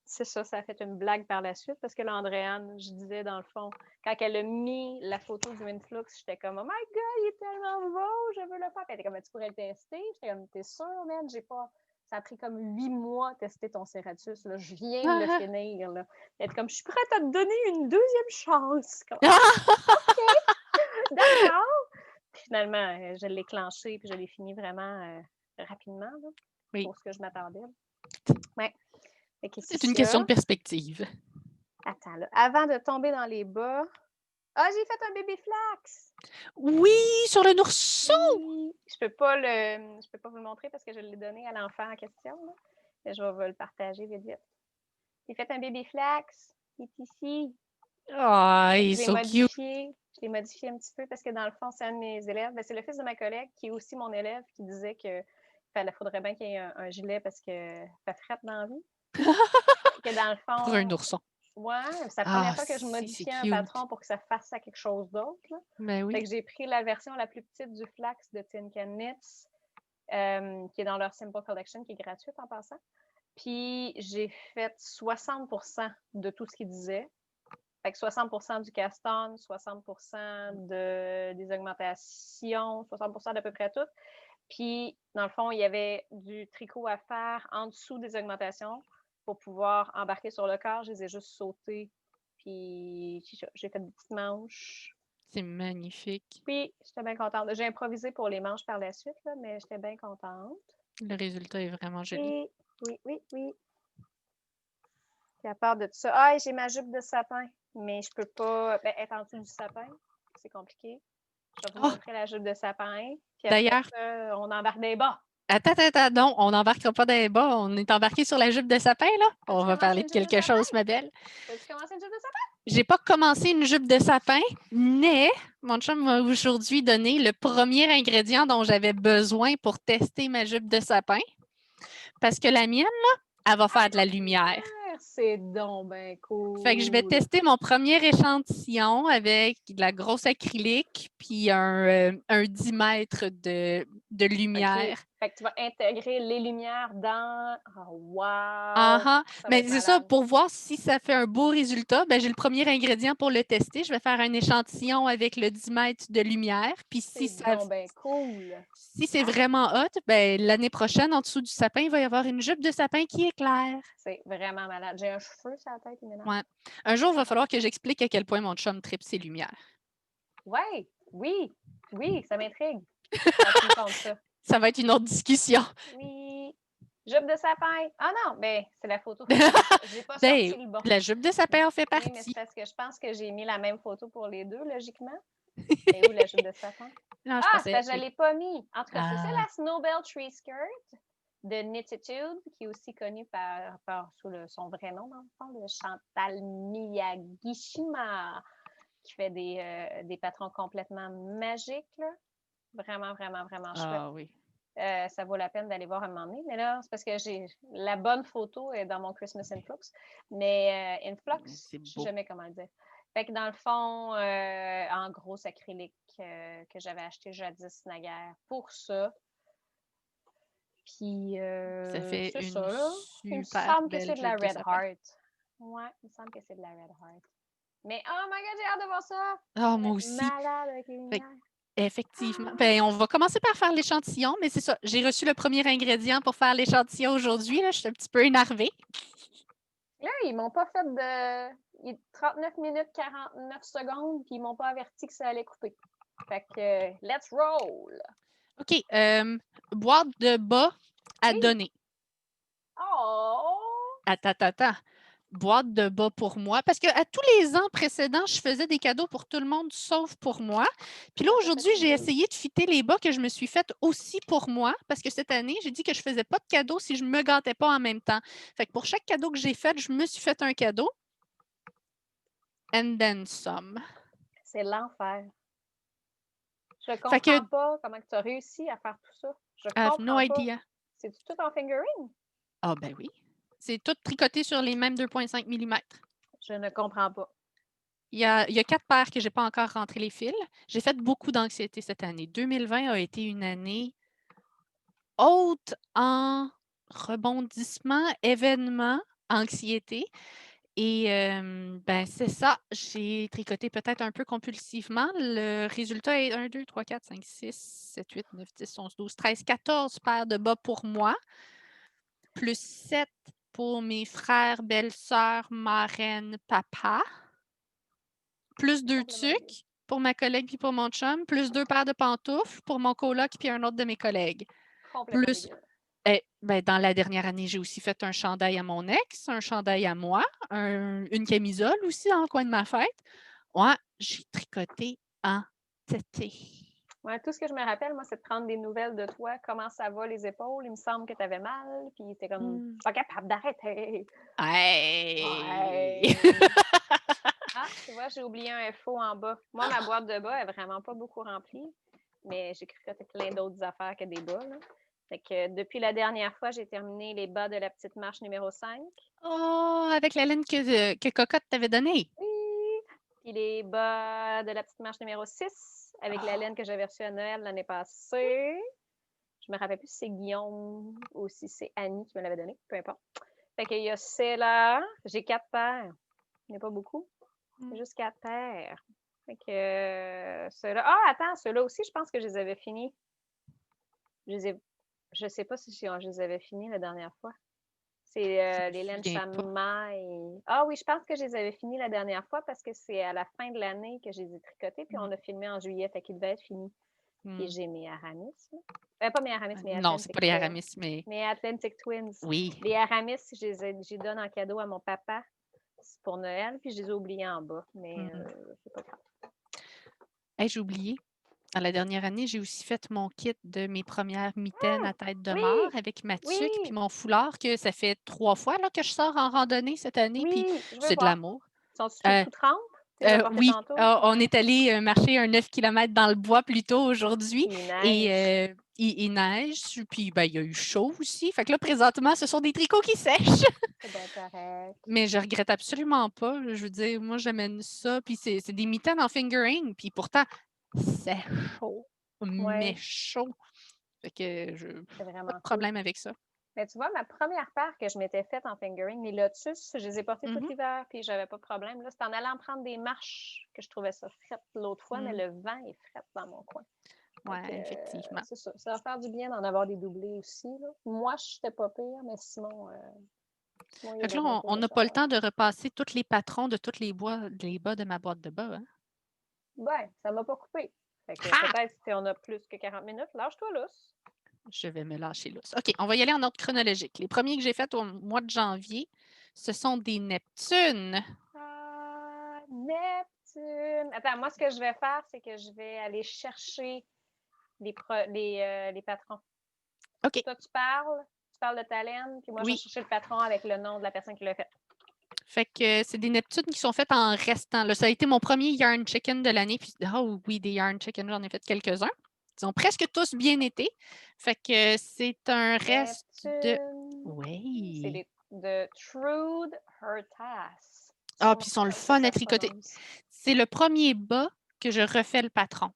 c'est ça, ça a fait une blague par la suite parce que là, Andréane, je disais dans le fond, quand elle a mis la photo du Winflux, j'étais comme oh my god, il est tellement beau, je veux le faire. Puis elle était comme tu pourrais le tester. J'étais comme t'es sûre, man, j'ai pas. Ça a pris comme 8 mois à tester ton Ceratus. Là. Je viens de le finir. Là. Elle était comme je suis prête à te donner une deuxième chance. Comme, d'accord. Puis finalement, je l'ai clenché puis je l'ai fini vraiment rapidement là, Oui. pour ce que je m'attendais. Ouais. C'est une question de perspective. Attends, là. Avant de tomber dans les bas. Ah, j'ai fait un bébé flax! Oui, sur le nourrisson! Oui. Je peux pas vous le montrer parce que je l'ai donné à l'enfant en question. Là. Mais je vais vous le partager vite vite. J'ai fait un bébé flax. Il est ici. Ah, Je il est l'ai so cute. modifié. Je l'ai modifié un petit peu parce que dans le fond, c'est un de mes élèves. Ben, c'est le fils de ma collègue qui est aussi mon élève qui disait que faudrait bien qu'il y ait un gilet parce que ça frette dans la vie. Que dans le Pour un fond, ourson. ouais, c'est la première Ah, fois que je c'est modifiais un cute. patron pour que ça fasse à quelque chose d'autre. Là. Ben Fait oui. que j'ai pris la version la plus petite du flax de Tin Can Knits, qui est dans leur Simple Collection, qui est gratuite en passant. Puis j'ai fait 60% de tout ce qu'ils disaient. Fait que 60% du caston, 60% des augmentations, 60% d'à peu près tout. Puis, dans le fond, il y avait du tricot à faire en dessous des augmentations pour pouvoir embarquer sur le corps. Je les ai juste sautés. Puis, j'ai fait des petites manches. C'est magnifique. Puis, j'étais bien contente. J'ai improvisé pour les manches par la suite, là, mais j'étais bien contente. Le résultat est vraiment joli. Oui, oui, oui, oui. Puis, à part de tout ça, ah, j'ai ma jupe de sapin, mais je peux pas être en dessous du sapin. C'est compliqué. Je vais vous montrer la jupe de sapin. Puis après D'ailleurs, ça, on embarque des bas. attends, non, on n'embarquera pas dans les bas. On est embarqué sur la jupe de sapin, là. On As-tu va commencé parler une de jupe de quelque sapin? chose, ma belle. As-tu commencé une jupe de sapin? J'ai pas commencé une jupe de sapin, mais mon chum m'a aujourd'hui donné le premier ingrédient dont j'avais besoin pour tester ma jupe de sapin. Parce que la mienne, là, elle va faire de la lumière. C'est donc ben Fait que je vais cool. tester mon premier échantillon avec de la grosse acrylique puis un 10 mètres de lumière. OK. Fait que tu vas intégrer les lumières dans. Oh, wow! Ah, Ça va mais être c'est ça, malade. pour voir si ça fait un beau résultat, ben, j'ai le premier ingrédient pour le tester. Je vais faire un échantillon avec le 10 mètres de lumière. Puis C'est donc ben cool. si c'est vraiment hot, ben, l'année prochaine, en dessous du sapin, il va y avoir une jupe de sapin qui éclaire. C'est vraiment malade. J'ai un cheveu sur la tête, il m'énerve. Ouais. Un jour, il va falloir que j'explique à quel point mon chum tripe ses lumières. Ouais, oui, oui, ça m'intrigue. Quand tu me comptes ça. Ça va être une autre discussion. Oui. Jupe de sapin. Ah non, ben c'est la photo. J'ai pas Ben, sorti le bon. la jupe de sapin en fait Oui, mais c'est partie. parce que je pense que j'ai mis la même photo pour les deux, logiquement. Et où la jupe de sapin? Non, je Ah, c'est pensais. parce que je ne l'ai pas mis. En tout cas, c'est ça Ah, la Snowbell Tree Skirt de Knititude, qui est aussi connue sous son vrai nom, dans le fond, de Chantal Miyagishima, qui fait des patrons complètement magiques. Là. Vraiment, vraiment, vraiment chouette. oui. Ça vaut la peine d'aller voir un moment donné. Mais là, c'est parce que j'ai la bonne photo est dans mon Christmas Influx. Mais Influx, C'est je ne sais beau. jamais comment le dire. Fait que dans le fond, en gros acrylique que j'avais acheté jadis naguère pour ça. Puis Ça fait c'est une ça, là. Il me super semble que belle c'est de la jupe de Red sapin. Heart. Ouais, il me semble que c'est de la Red Heart. Mais oh my god, j'ai hâte de voir ça! Ah, Ça va moi être aussi. malade avec les Fait que lumières. Effectivement. Ben, on va commencer par faire l'échantillon, mais c'est ça. J'ai reçu le premier ingrédient pour faire l'échantillon aujourd'hui. Là, je suis un petit peu énervée. Là, ils m'ont pas fait de 39 minutes 49 secondes, puis ils m'ont pas averti que ça allait couper. Fait que, let's roll! OK. Boîte de bas à Oui. donner. Oh! Attends. Boîte de bas pour moi. Parce qu'à tous les ans précédents, je faisais des cadeaux pour tout le monde, sauf pour moi. Puis là, Ah, ça fait aujourd'hui, j'ai plaisir. essayé de fitter les bas que je me suis fait aussi pour moi. Parce que cette année, j'ai dit que je faisais pas de cadeaux si je me gâtais pas en même temps. Fait que pour chaque cadeau que j'ai fait, je me suis fait un cadeau. And then some. C'est l'enfer. Je Fait que, comprends pas comment tu as réussi à faire tout ça. Je I have no comprends pas. idea. C'est tout en fingering? Ah, ben oui. C'est tout tricoté sur les mêmes 2,5 mm. Je ne comprends pas. Il y a 4 paires que je n'ai pas encore rentré les fils. J'ai fait beaucoup d'anxiété cette année. 2020 a été une année haute en rebondissements, événements, anxiété. Et ben, c'est ça. J'ai tricoté peut-être un peu compulsivement. Le résultat est 1, 2, 3, 4, 5, 6, 7, 8, 9, 10, 11, 12, 13, 14 paires de bas pour moi, plus 7 pour mes frères, belles-sœurs, marraines, papa, plus 2 Complètement débile. tucs pour ma collègue puis pour mon chum, plus 2 paires de pantoufles pour mon coloc puis un autre de mes collègues. Complètement Plus, débile. ben, dans la dernière année, j'ai aussi fait un chandail à mon ex, un chandail à moi, une camisole aussi dans le coin de ma fête. Ouais, j'ai tricoté en tété. Ouais, tout ce que je me rappelle, moi, c'est de prendre des nouvelles de toi. Comment ça va, les épaules? Il me semble que tu avais mal. Puis t'es comme, je suis pas capable d'arrêter. Hey! Ouais. Ah, tu vois, j'ai oublié un faux en bas. Moi, ma boîte de bas est vraiment pas beaucoup remplie, mais j'ai tricoté plein d'autres affaires que des bas. Là. Fait que depuis la dernière fois, j'ai terminé les bas de la petite marche numéro 5. Oh, avec la laine que Cocotte t'avait donnée. Oui. Puis les bas de la petite marche numéro 6 avec la laine que j'avais reçue à Noël l'année passée. Je me rappelle plus si c'est Guillaume ou si c'est Annie qui me l'avait donné, peu importe. Fait qu'il y a celle-là. J'ai 4 paires. Il n'y a pas beaucoup. Juste 4 paires. Fait que ceux-là. Ah, attends, ceux-là aussi, je pense que je les avais finis. Je sais pas si je les avais finis la dernière fois. C'est les laines chamaille. Ah oui, je pense que je les avais finis la dernière fois parce que c'est à la fin de l'année que je les ai tricotés, puis on a filmé en juillet, fait qu'ils devaient être finis. Puis j'ai mes Aramis. Pas mes Aramis, mes Non, c'est pas les Atlantic. Aramis, mais Mes Atlantic Twins. oui. Les Aramis, j'y donne en cadeau à mon papa pour Noël, puis je les ai oubliés en bas. Mais c'est pas grave. Hey, j'ai oublié. Dans la dernière année, j'ai aussi fait mon kit de mes premières mitaines à tête de Oui, mort avec ma tuque puis oui, mon foulard, que ça fait 3 fois là, que je sors en randonnée cette année, puis oui, je veux c'est de voir. l'amour. Sont-ils Euh, tout trempes? Tu m'as porté oui, tantôt? on Ouais. est allé marcher un 9 km dans le bois plus tôt aujourd'hui Il et neige. il neige, puis ben, il y a eu chaud aussi. Fait que là, présentement, ce sont des tricots qui sèchent. C'est bien correct. Mais je regrette absolument pas. Je veux dire, moi, j'amène ça, puis c'est des mitaines en fingering, puis pourtant, c'est chaud, mais Oui, chaud. Fait que c'est pas de vraiment cool. problème avec ça. Mais tu vois, ma première paire que je m'étais faite en fingering, les Lotus, je les ai portés tout Mhm. l'hiver, puis j'avais pas de problème. Là, c'est en allant prendre des marches que je trouvais ça frette l'autre fois, mais Mm. le vent est frette dans mon coin. Ouais, Que, effectivement. c'est ça. Ça va faire du bien d'en avoir des doublés aussi. Là. Moi, je n'étais pas pire, mais Simon, il Fait a que là, besoin de plus on de n'a pas le chaleur. temps de repasser tous les patrons de tous les bas de ma boîte de bas. Hein? Ouais, ça m'a pas coupé. Fait que Ha! peut-être si on a plus que 40 minutes, lâche-toi lousse. Je vais me lâcher là. OK, on va y aller en ordre chronologique. Les premiers que j'ai faits au mois de janvier, ce sont des Neptunes. Ah, Neptune. Attends, moi, ce que je vais faire, c'est que je vais aller chercher les patrons. OK, Toi, tu parles de ta laine, puis moi, je vais oui. chercher le patron avec le nom de la personne qui l'a fait. Fait que c'est des Neptunes qui sont faites en restant. Là, ça a été mon premier yarn chicken de l'année. Puis, oh oui, des yarn chicken, j'en ai fait quelques-uns. Ils ont presque tous bien été. Fait que c'est un reste de. Neptune. C'est Oui. de Trude Hurtas. Ah, Sûrement puis ils sont le comme ça que fun à ça se tricoter. prononce. C'est le premier bas que je refais le patron.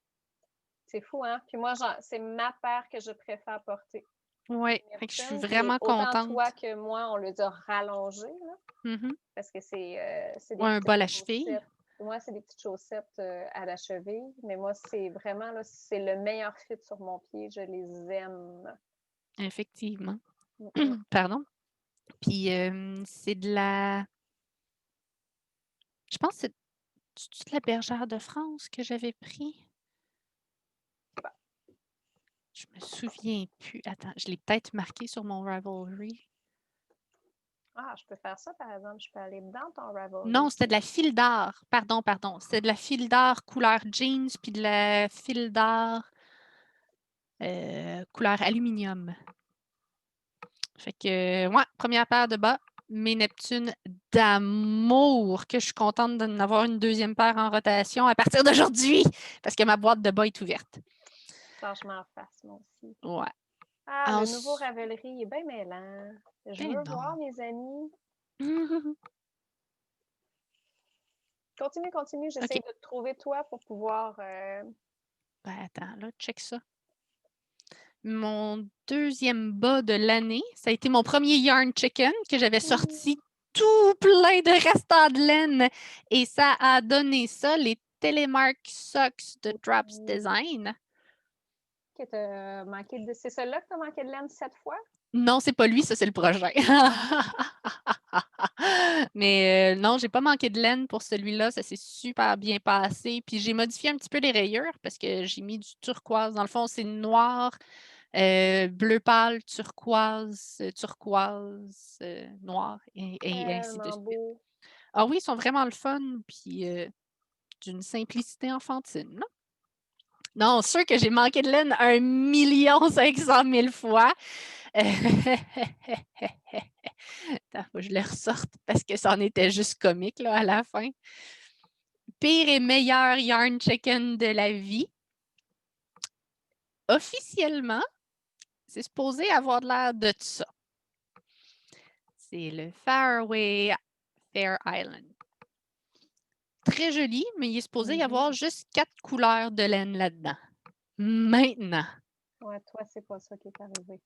C'est fou, hein? Puis moi, c'est ma paire que je préfère porter. Oui. Fait que je suis Neptune. Puis vraiment autant toi contente. que moi, on les a rallongés, là, Mhm. parce que c'est Ouais, des un petites bas à la cheville. chaussettes. Moi, c'est des petites chaussettes à la cheville, mais moi, c'est vraiment, là, c'est le meilleur fit sur mon pied. Je les aime. Effectivement. Mm-mm. Pardon. Puis c'est de la... Je pense que c'est de la Bergère de France que j'avais pris. Je me souviens plus. Attends, je l'ai peut-être marqué sur mon Ravelry. Ah, je peux faire ça, par exemple. Je peux aller dans ton Ravelry. Non, c'était de la file d'art. Pardon. C'était de la file d'art couleur jeans, puis de la file d'art couleur aluminium. Fait que, ouais, première paire de bas, mes Neptunes d'amour, que je suis contente d'en avoir une deuxième paire en rotation à partir d'aujourd'hui, parce que ma boîte de bas est ouverte. Franchement, en face, moi aussi. Ouais. Ah, le nouveau Ravelry est bien mêlant. Je veux voir, mes amis. Continue. J'essaie de te trouver, toi, pour pouvoir... Ben, attends, là, check ça. Mon deuxième bas de l'année, ça a été mon premier Yarn Chicken que j'avais sorti tout plein de restants de laine. Et ça a donné ça, les Telemark Socks de Drops Design. Que t'as manqué de... C'est celui-là que tu as manqué de laine 7 fois? Non, c'est pas lui, ça, c'est le prochain. Mais non, j'ai pas manqué de laine pour celui-là. Ça s'est super bien passé. Puis j'ai modifié un petit peu les rayures parce que j'ai mis du turquoise. Dans le fond, c'est noir, bleu pâle, turquoise, noir et ainsi de Tellement suite. beau. Ah oui, ils sont vraiment le fun. Puis d'une simplicité enfantine. Non? Non, sûr que j'ai manqué de laine 1 500 000 fois. Attends, faut que je le ressorte parce que ça en était juste comique là, à la fin. Pire et meilleur yarn chicken de la vie. Officiellement, c'est supposé avoir de l'air de ça. C'est le Fairway Fair Island. Très joli, mais il est supposé y avoir juste 4 couleurs de laine là-dedans. Maintenant. Ouais, toi, c'est pas ça qui est arrivé.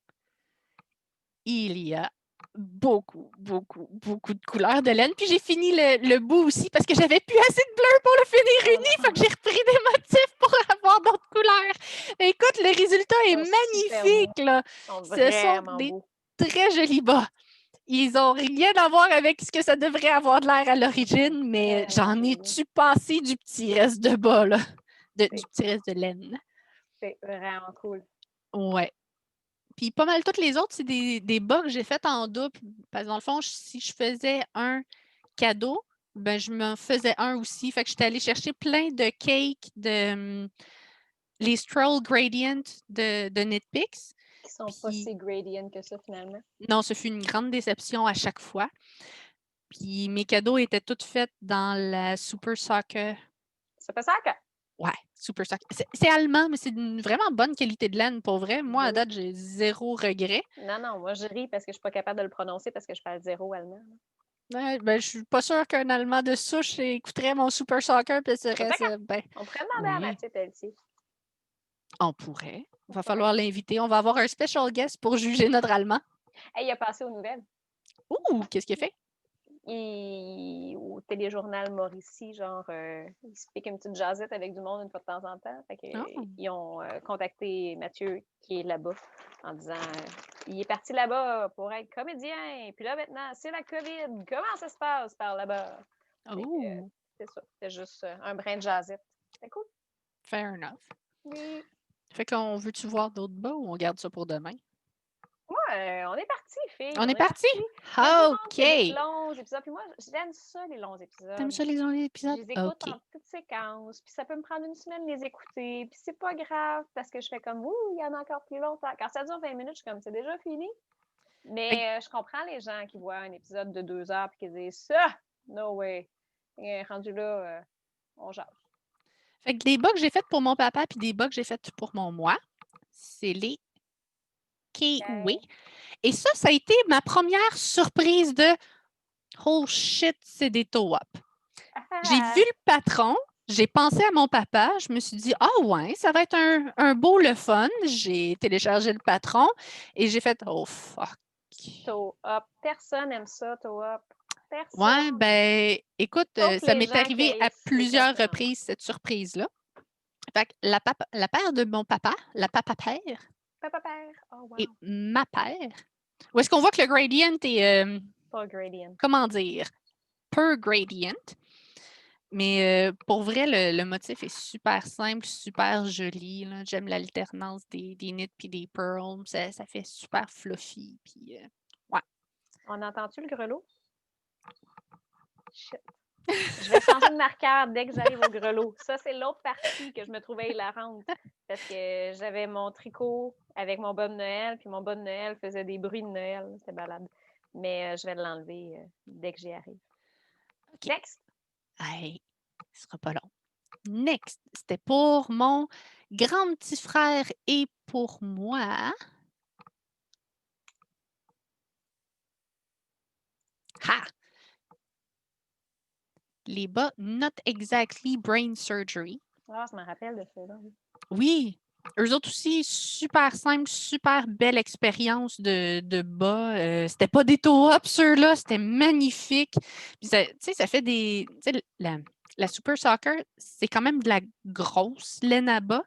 Il y a beaucoup de couleurs de laine. Puis j'ai fini le bout aussi parce que j'avais plus assez de bleu pour le finir uni. Fait que j'ai repris des motifs pour avoir d'autres couleurs. Écoute, le résultat est magnifique. Là. Ce sont des très jolis bas. Ils n'ont rien à voir avec ce que ça devrait avoir de l'air à l'origine, mais j'en ai-tu passé du petit reste de bas, là? Du petit reste de laine. C'est vraiment cool. Ouais. Puis pas mal toutes les autres, c'est des bas que j'ai fait en double. Parce que dans le fond, si je faisais un cadeau, ben je me faisais un aussi. Fait que j'étais allée chercher plein de cakes de les Stroll Gradient de Knitpicks. Qui sont pas si gradient que ça, finalement. Non, ce fut une grande déception à chaque fois. Puis mes cadeaux étaient tous faits dans la Super Soccer. Super Soccer? Ouais, Super Soccer. C'est allemand, mais c'est d'une vraiment bonne qualité de laine, pour vrai. Moi, à date, j'ai zéro regret. Non, moi, je ris parce que je suis pas capable de le prononcer parce que je parle zéro allemand. Ouais, ben, je suis pas sûre qu'un Allemand de souche écouterait mon Super Soccer puis serait ben, on pourrait demander à Mathieu Pelletier. On pourrait. Il va falloir l'inviter. On va avoir un special guest pour juger notre Allemand. Hey, il a passé aux nouvelles. Ouh, qu'est-ce qu'il a fait? Au téléjournal Mauricie, genre, il se pique une petite jasette avec du monde une fois de temps en temps. Fait que, ils ont contacté Mathieu, qui est là-bas, en disant il est parti là-bas pour être comédien. Puis là, maintenant, c'est la COVID. Comment ça se passe par là-bas? C'est ça. C'est juste un brin de jasette. C'est cool. Fair enough. Oui. Fait qu'on veut-tu voir d'autres bas ou on garde ça pour demain? Ouais, on est parti, filles. On est parti? OK. Des longs épisodes. Puis moi, j'aime ça, les longs épisodes. T'aimes ça, les longs épisodes? Je les écoute en petites séquences. Puis ça peut me prendre une semaine de les écouter. Puis c'est pas grave parce que je fais comme, ouh, il y en a encore plus longtemps. Quand ça dure 20 minutes, je suis comme, c'est déjà fini. Mais je comprends les gens qui voient un épisode de 2 heures puis qui disent, ça, no way. Et rendu là, on jase. Fait que des bas que j'ai fait pour mon papa puis des bas que j'ai fait pour mon moi, c'est les Kiwi. Et ça a été ma première surprise de oh shit, c'est des toe-up. J'ai vu le patron, j'ai pensé à mon papa, je me suis dit ah ouais, ça va être un beau le fun. J'ai téléchargé le patron et j'ai fait oh fuck. Toe-up. Personne aime ça, toe-up. Ouais, Personne. ben, écoute, Sauf ça les m'est gens qui arrivé à haïssent les plusieurs personnes en noir. reprises, cette surprise-là. Fait que la paire de mon papa, la papa-père Papa père. Oh, et wow. ma paire, où est-ce qu'on voit que le gradient est, Pas gradient. comment dire, per gradient. Mais pour vrai, le motif est super simple, super joli. Là. J'aime l'alternance des knits puis des pearls. Ça fait super fluffy. Puis, ouais. On entend-tu le grelot? Shit. Je vais changer de marqueur dès que j'arrive au grelot. Ça, c'est l'autre partie que je me trouvais hilarante. Parce que j'avais mon tricot avec mon bas de Noël, puis mon bas de Noël faisait des bruits de Noël. C'était balade. Mais je vais l'enlever dès que j'y arrive. OK. Next! Hey, ce sera pas long. Next, c'était pour mon grand petit frère et pour moi. Ha! Les bas Not Exactly Brain Surgery. Ah, je me rappelle de ça. Là. Oui, eux autres aussi, super simple, super belle expérience de bas. C'était pas des toe-ups, ceux-là, c'était magnifique. Puis ça, tu sais, ça fait des. Tu sais, la Super Soccer, c'est quand même de la grosse laine à bas.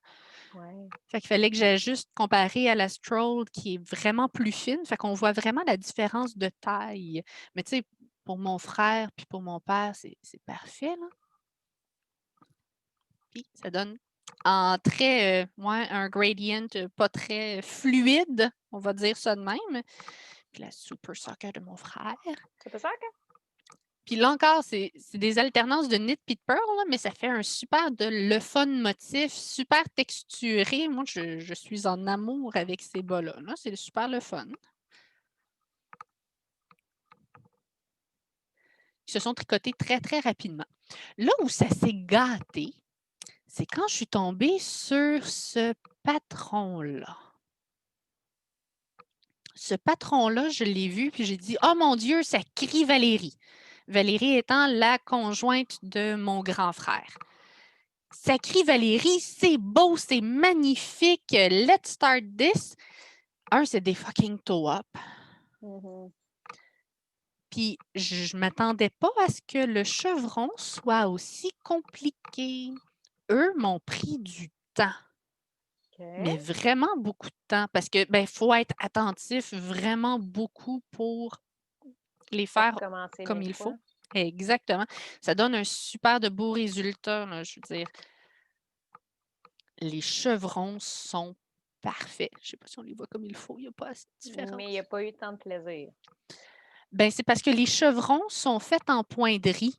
Ouais. Fait qu'il fallait que j'ajuste comparé à la Stroll qui est vraiment plus fine. Fait qu'on voit vraiment la différence de taille. Mais tu sais, pour mon frère puis pour mon père, c'est parfait, là. Puis ça donne en très, ouais, un gradient pas très fluide, on va dire ça de même. Puis la Super Soccer de mon frère. C'est pas ça, que? Puis là encore, c'est des alternances de knit puis de pearl, là, mais ça fait un super le fun motif, super texturé. Moi, je suis en amour avec ces bas-là. Là. C'est super le fun. Ils se sont tricotés très, très rapidement. Là où ça s'est gâté, c'est quand je suis tombée sur ce patron-là. Ce patron-là, je l'ai vu, puis j'ai dit, oh mon Dieu, ça crie Valérie. Valérie étant la conjointe de mon grand frère. Ça crie Valérie, c'est beau, c'est magnifique. Let's start this. C'est des fucking toe-up. Mm-hmm. Puis je ne m'attendais pas à ce que le chevron soit aussi compliqué. Eux m'ont pris du temps. Mais vraiment beaucoup de temps parce que ben faut être attentif vraiment beaucoup pour les faire comme il faut. Exactement. Ça donne un super de beau résultat. Là, je veux dire, les chevrons sont parfaits. Je ne sais pas si on les voit comme il faut. Il n'y a pas assez de différence. Mais il n'y a pas eu tant de plaisir. Ben, c'est parce que les chevrons sont faits en poindrie.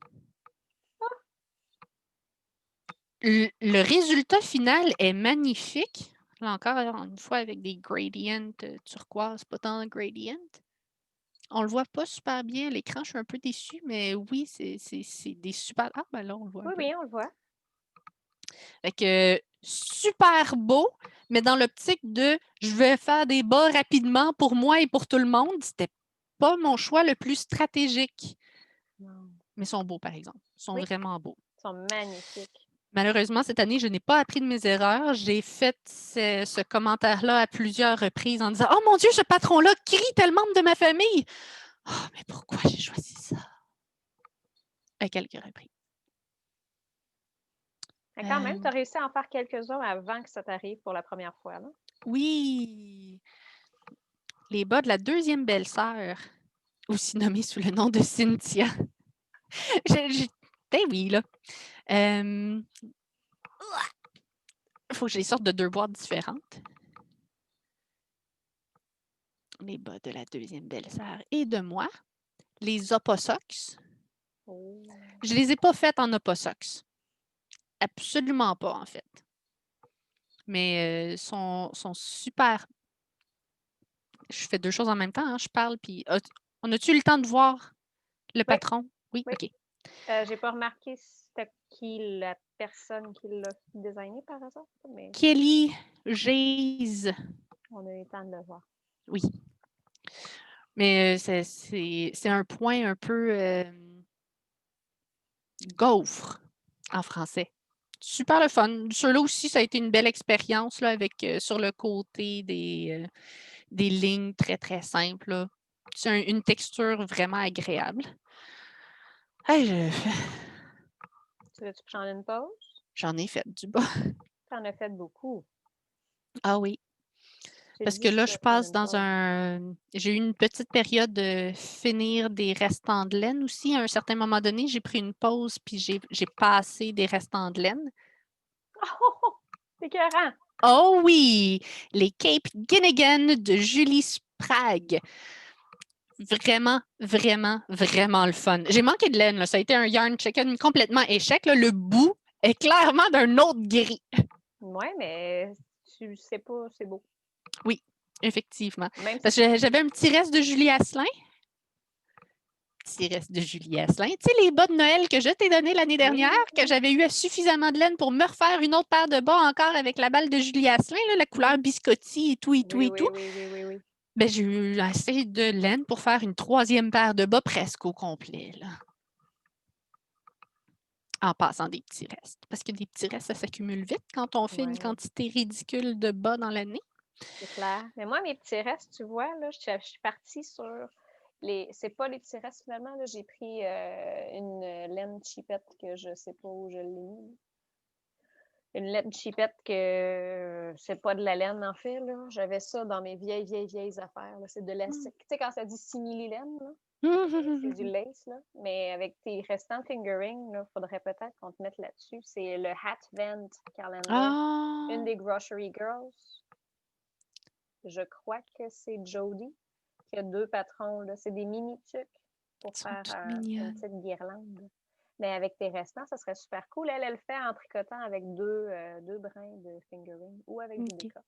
Le résultat final est magnifique. Là encore, une fois, avec des gradients turquoise, pas tant de gradients. On le voit pas super bien à l'écran. Je suis un peu déçue, mais oui, c'est des super. Ah, ben là, on le voit un peu. Oui, on le voit. Fait que super beau, mais dans l'optique de je vais faire des bas rapidement pour moi et pour tout le monde, c'était pas mon choix le plus stratégique. Non. Mais ils sont beaux, par exemple. Ils sont vraiment beaux. Ils sont magnifiques. Malheureusement, cette année, je n'ai pas appris de mes erreurs. J'ai fait ce commentaire-là à plusieurs reprises en disant oh mon Dieu, ce patron-là crie tel membre de ma famille. Oh, mais pourquoi j'ai choisi ça? À quelques reprises. Mais quand même, tu as réussi à en faire quelques-uns avant que ça t'arrive pour la première fois. Là. Oui. Les bas de la deuxième belle-sœur, aussi nommée sous le nom de Cynthia. Ben oui, là. Il faut que je les sorte de deux boîtes différentes. Les bas de la deuxième belle-sœur et de moi. Les Oposox. Oh. Je ne les ai pas faites en Oposox. Absolument pas, en fait. Mais sont super. Je fais deux choses en même temps. Hein. Je parle, puis. On a-tu eu le temps de voir le patron? Oui, OK. J'ai pas remarqué c'était qui la personne qui l'a designé par hasard. Mais Kelly Gaze. on a eu le temps de le voir. Oui. Mais c'est un point un peu gaufre en français. Super le fun. Ceux-là aussi, ça a été une belle expérience là, avec sur le côté des lignes très, très simples. C'est une texture vraiment agréable. Hey, Tu veux-tu prendre une pause? j'en ai fait du bas. Tu en as fait beaucoup. Ah oui. J'ai Parce dit que que tu là, je pouvais prendre passe une dans pause. un. J'ai eu une petite période de finir des restants de laine aussi. À un certain moment donné, j'ai pris une pause puis j'ai passé des restants de laine. Oh! C'est écœurant! Oh oui! Les Cape Ginnigan de Julie Sprague. Vraiment, vraiment, vraiment le fun. J'ai manqué de laine, là. Ça a été un yarn chicken complètement échec, là. Le bout est clairement d'un autre gris. Oui, mais tu sais pas, c'est beau. Oui, effectivement. Même si Parce que j'avais un petit reste de Julie Asselin. Petit reste de Julie Asselin. Tu sais, les bas de Noël que je t'ai donné l'année dernière, que j'avais eu suffisamment de laine pour me refaire une autre paire de bas encore avec la balle de Julie Asselin, là, la couleur biscotti et tout, et tout, oui, et tout. oui. Ben, j'ai eu assez de laine pour faire une troisième paire de bas presque au complet, là. En passant des petits restes. Parce que des petits restes, ça s'accumule vite quand on fait une Ouais, quantité ridicule de bas dans l'année. c'est clair. Mais moi, mes petits restes, tu vois, là, je suis partie sur les. C'est pas les petits restes finalement. Là, j'ai pris une laine chipette que je sais pas où je l'ai mis. Une laine chipette que c'est pas de la laine en fait. Là. J'avais ça dans mes vieilles affaires. Là. C'est de la. Tu sais, quand ça dit simili-laine, là, c'est du lace. Là. Mais avec tes restants fingering, il faudrait peut-être qu'on te mette là-dessus. C'est le Hat Vent Calendar. Ah! Une des Grocery Girls. Je crois que c'est Jody qui a deux patrons. Là. C'est des mini-tucs pour Ils sont faire toutes une mignonnes. petite guirlande. Mais avec tes restants, ça serait super cool. Elle le fait en tricotant avec deux brins de fingering ou avec du OK. déca.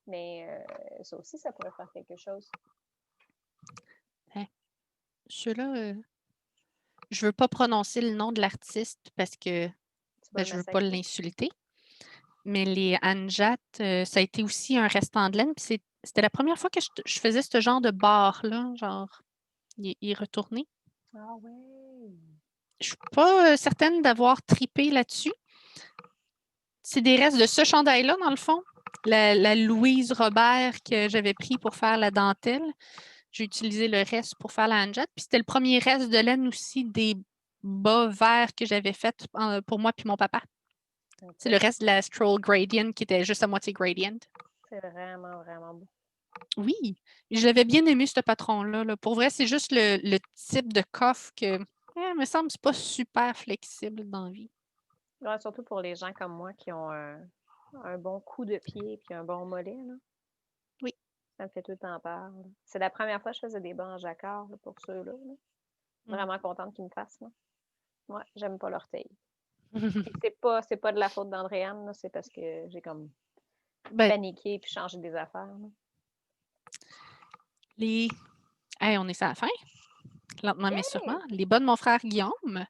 Mais ça aussi, ça pourrait faire quelque chose. Hein. Ceux-là, je veux pas prononcer le nom de l'artiste parce que Tu vas le je veux pas massacrer. l'insulter. Mais les Anjat, ça a été aussi un restant de laine. Puis c'était la première fois que je faisais ce genre de barre-là, genre, il est retourné. Ah ouais. Je suis pas certaine d'avoir tripé là-dessus. C'est des restes de ce chandail-là, dans le fond. La Louise Robert que j'avais pris pour faire la dentelle. J'ai utilisé le reste pour faire la handjet. Puis c'était le premier reste de laine aussi des bas verts que j'avais fait pour moi puis mon papa. Okay. C'est le reste de la Stroll Gradient qui était juste à moitié gradient. C'est vraiment beau. Oui, je l'avais bien aimé, ce patron-là. Là. Pour vrai, c'est juste le type de coffre que, il me semble, c'est pas super flexible dans la vie. Ouais, surtout pour les gens comme moi qui ont un bon coup de pied et un bon mollet. Là. Oui. Ça me fait tout le temps peur. Là. C'est la première fois que je faisais des bas en jacquard là, pour ceux-là. Là. Vraiment contente qu'ils me fassent. Là. Ouais, j'aime pas l'orteil. C'est pas de la faute d'Andréane, c'est parce que j'ai comme paniqué puis changé des affaires. Là. Hey, on est à la fin, lentement mais Yeah! sûrement. Les bas de mon frère Guillaume,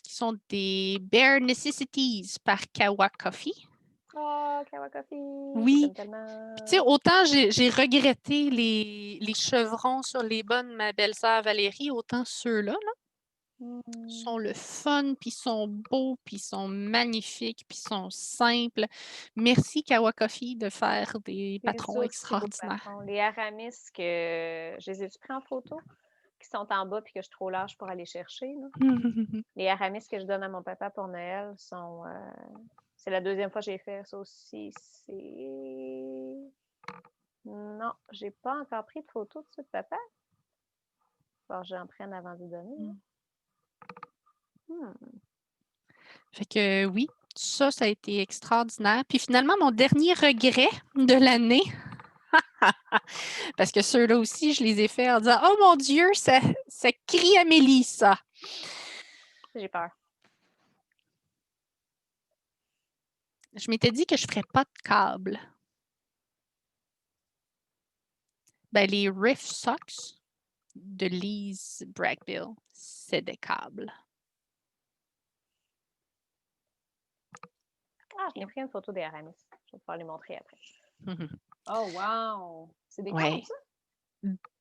qui sont des Bare Necessities par Kawa Coffee. Oh, Kawa Coffee! Oui. J'aime tellement. Tu sais, autant j'ai regretté les chevrons sur les bas de ma belle-sœur Valérie, autant ceux-là, là, sont le fun, puis sont beaux, puis sont magnifiques, puis sont simples. Merci Kawa Coffee de faire des patrons extraordinaires. Patrons. Les Aramis que je les ai pris en photo, qui sont en bas puis que je suis trop large pour aller chercher. Là. Les Aramis que je donne à mon papa pour Noël sont. C'est la deuxième fois que j'ai fait ça aussi. Non, j'ai pas encore pris de photo de ça de papa. Faut que j'en prenne avant de lui donner. Fait que oui, ça a été extraordinaire. Puis finalement, mon dernier regret de l'année, parce que ceux-là aussi, je les ai faits en disant « Oh mon Dieu, ça crie Amélie, ça! » J'ai peur. Je m'étais dit que je ne ferais pas de câble. Ben, les Riff Socks de Lise Bragbill, c'est des câbles. Ah, j'ai pris une photo des Aramis. Je vais pouvoir les montrer après. Oh, wow! C'est des câbles, ça?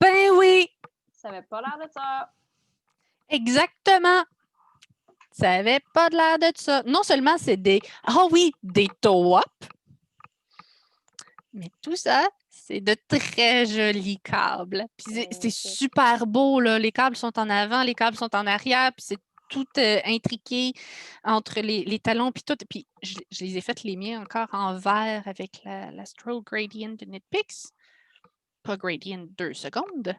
Ben oui! Ça n'avait pas l'air de ça. Exactement! Ça n'avait pas de l'air de ça. Non seulement c'est des... Ah oui, des toe-up, Mais tout ça, c'est de très jolis câbles. Puis c'est Magnifique. super beau, là. Les câbles sont en avant, les câbles sont en arrière, puis c'est tout intriqué entre les talons, puis tout. Puis je les ai faites les miens encore en vert avec la Stroll Gradient de Knitpicks. Pas Gradient 2 secondes.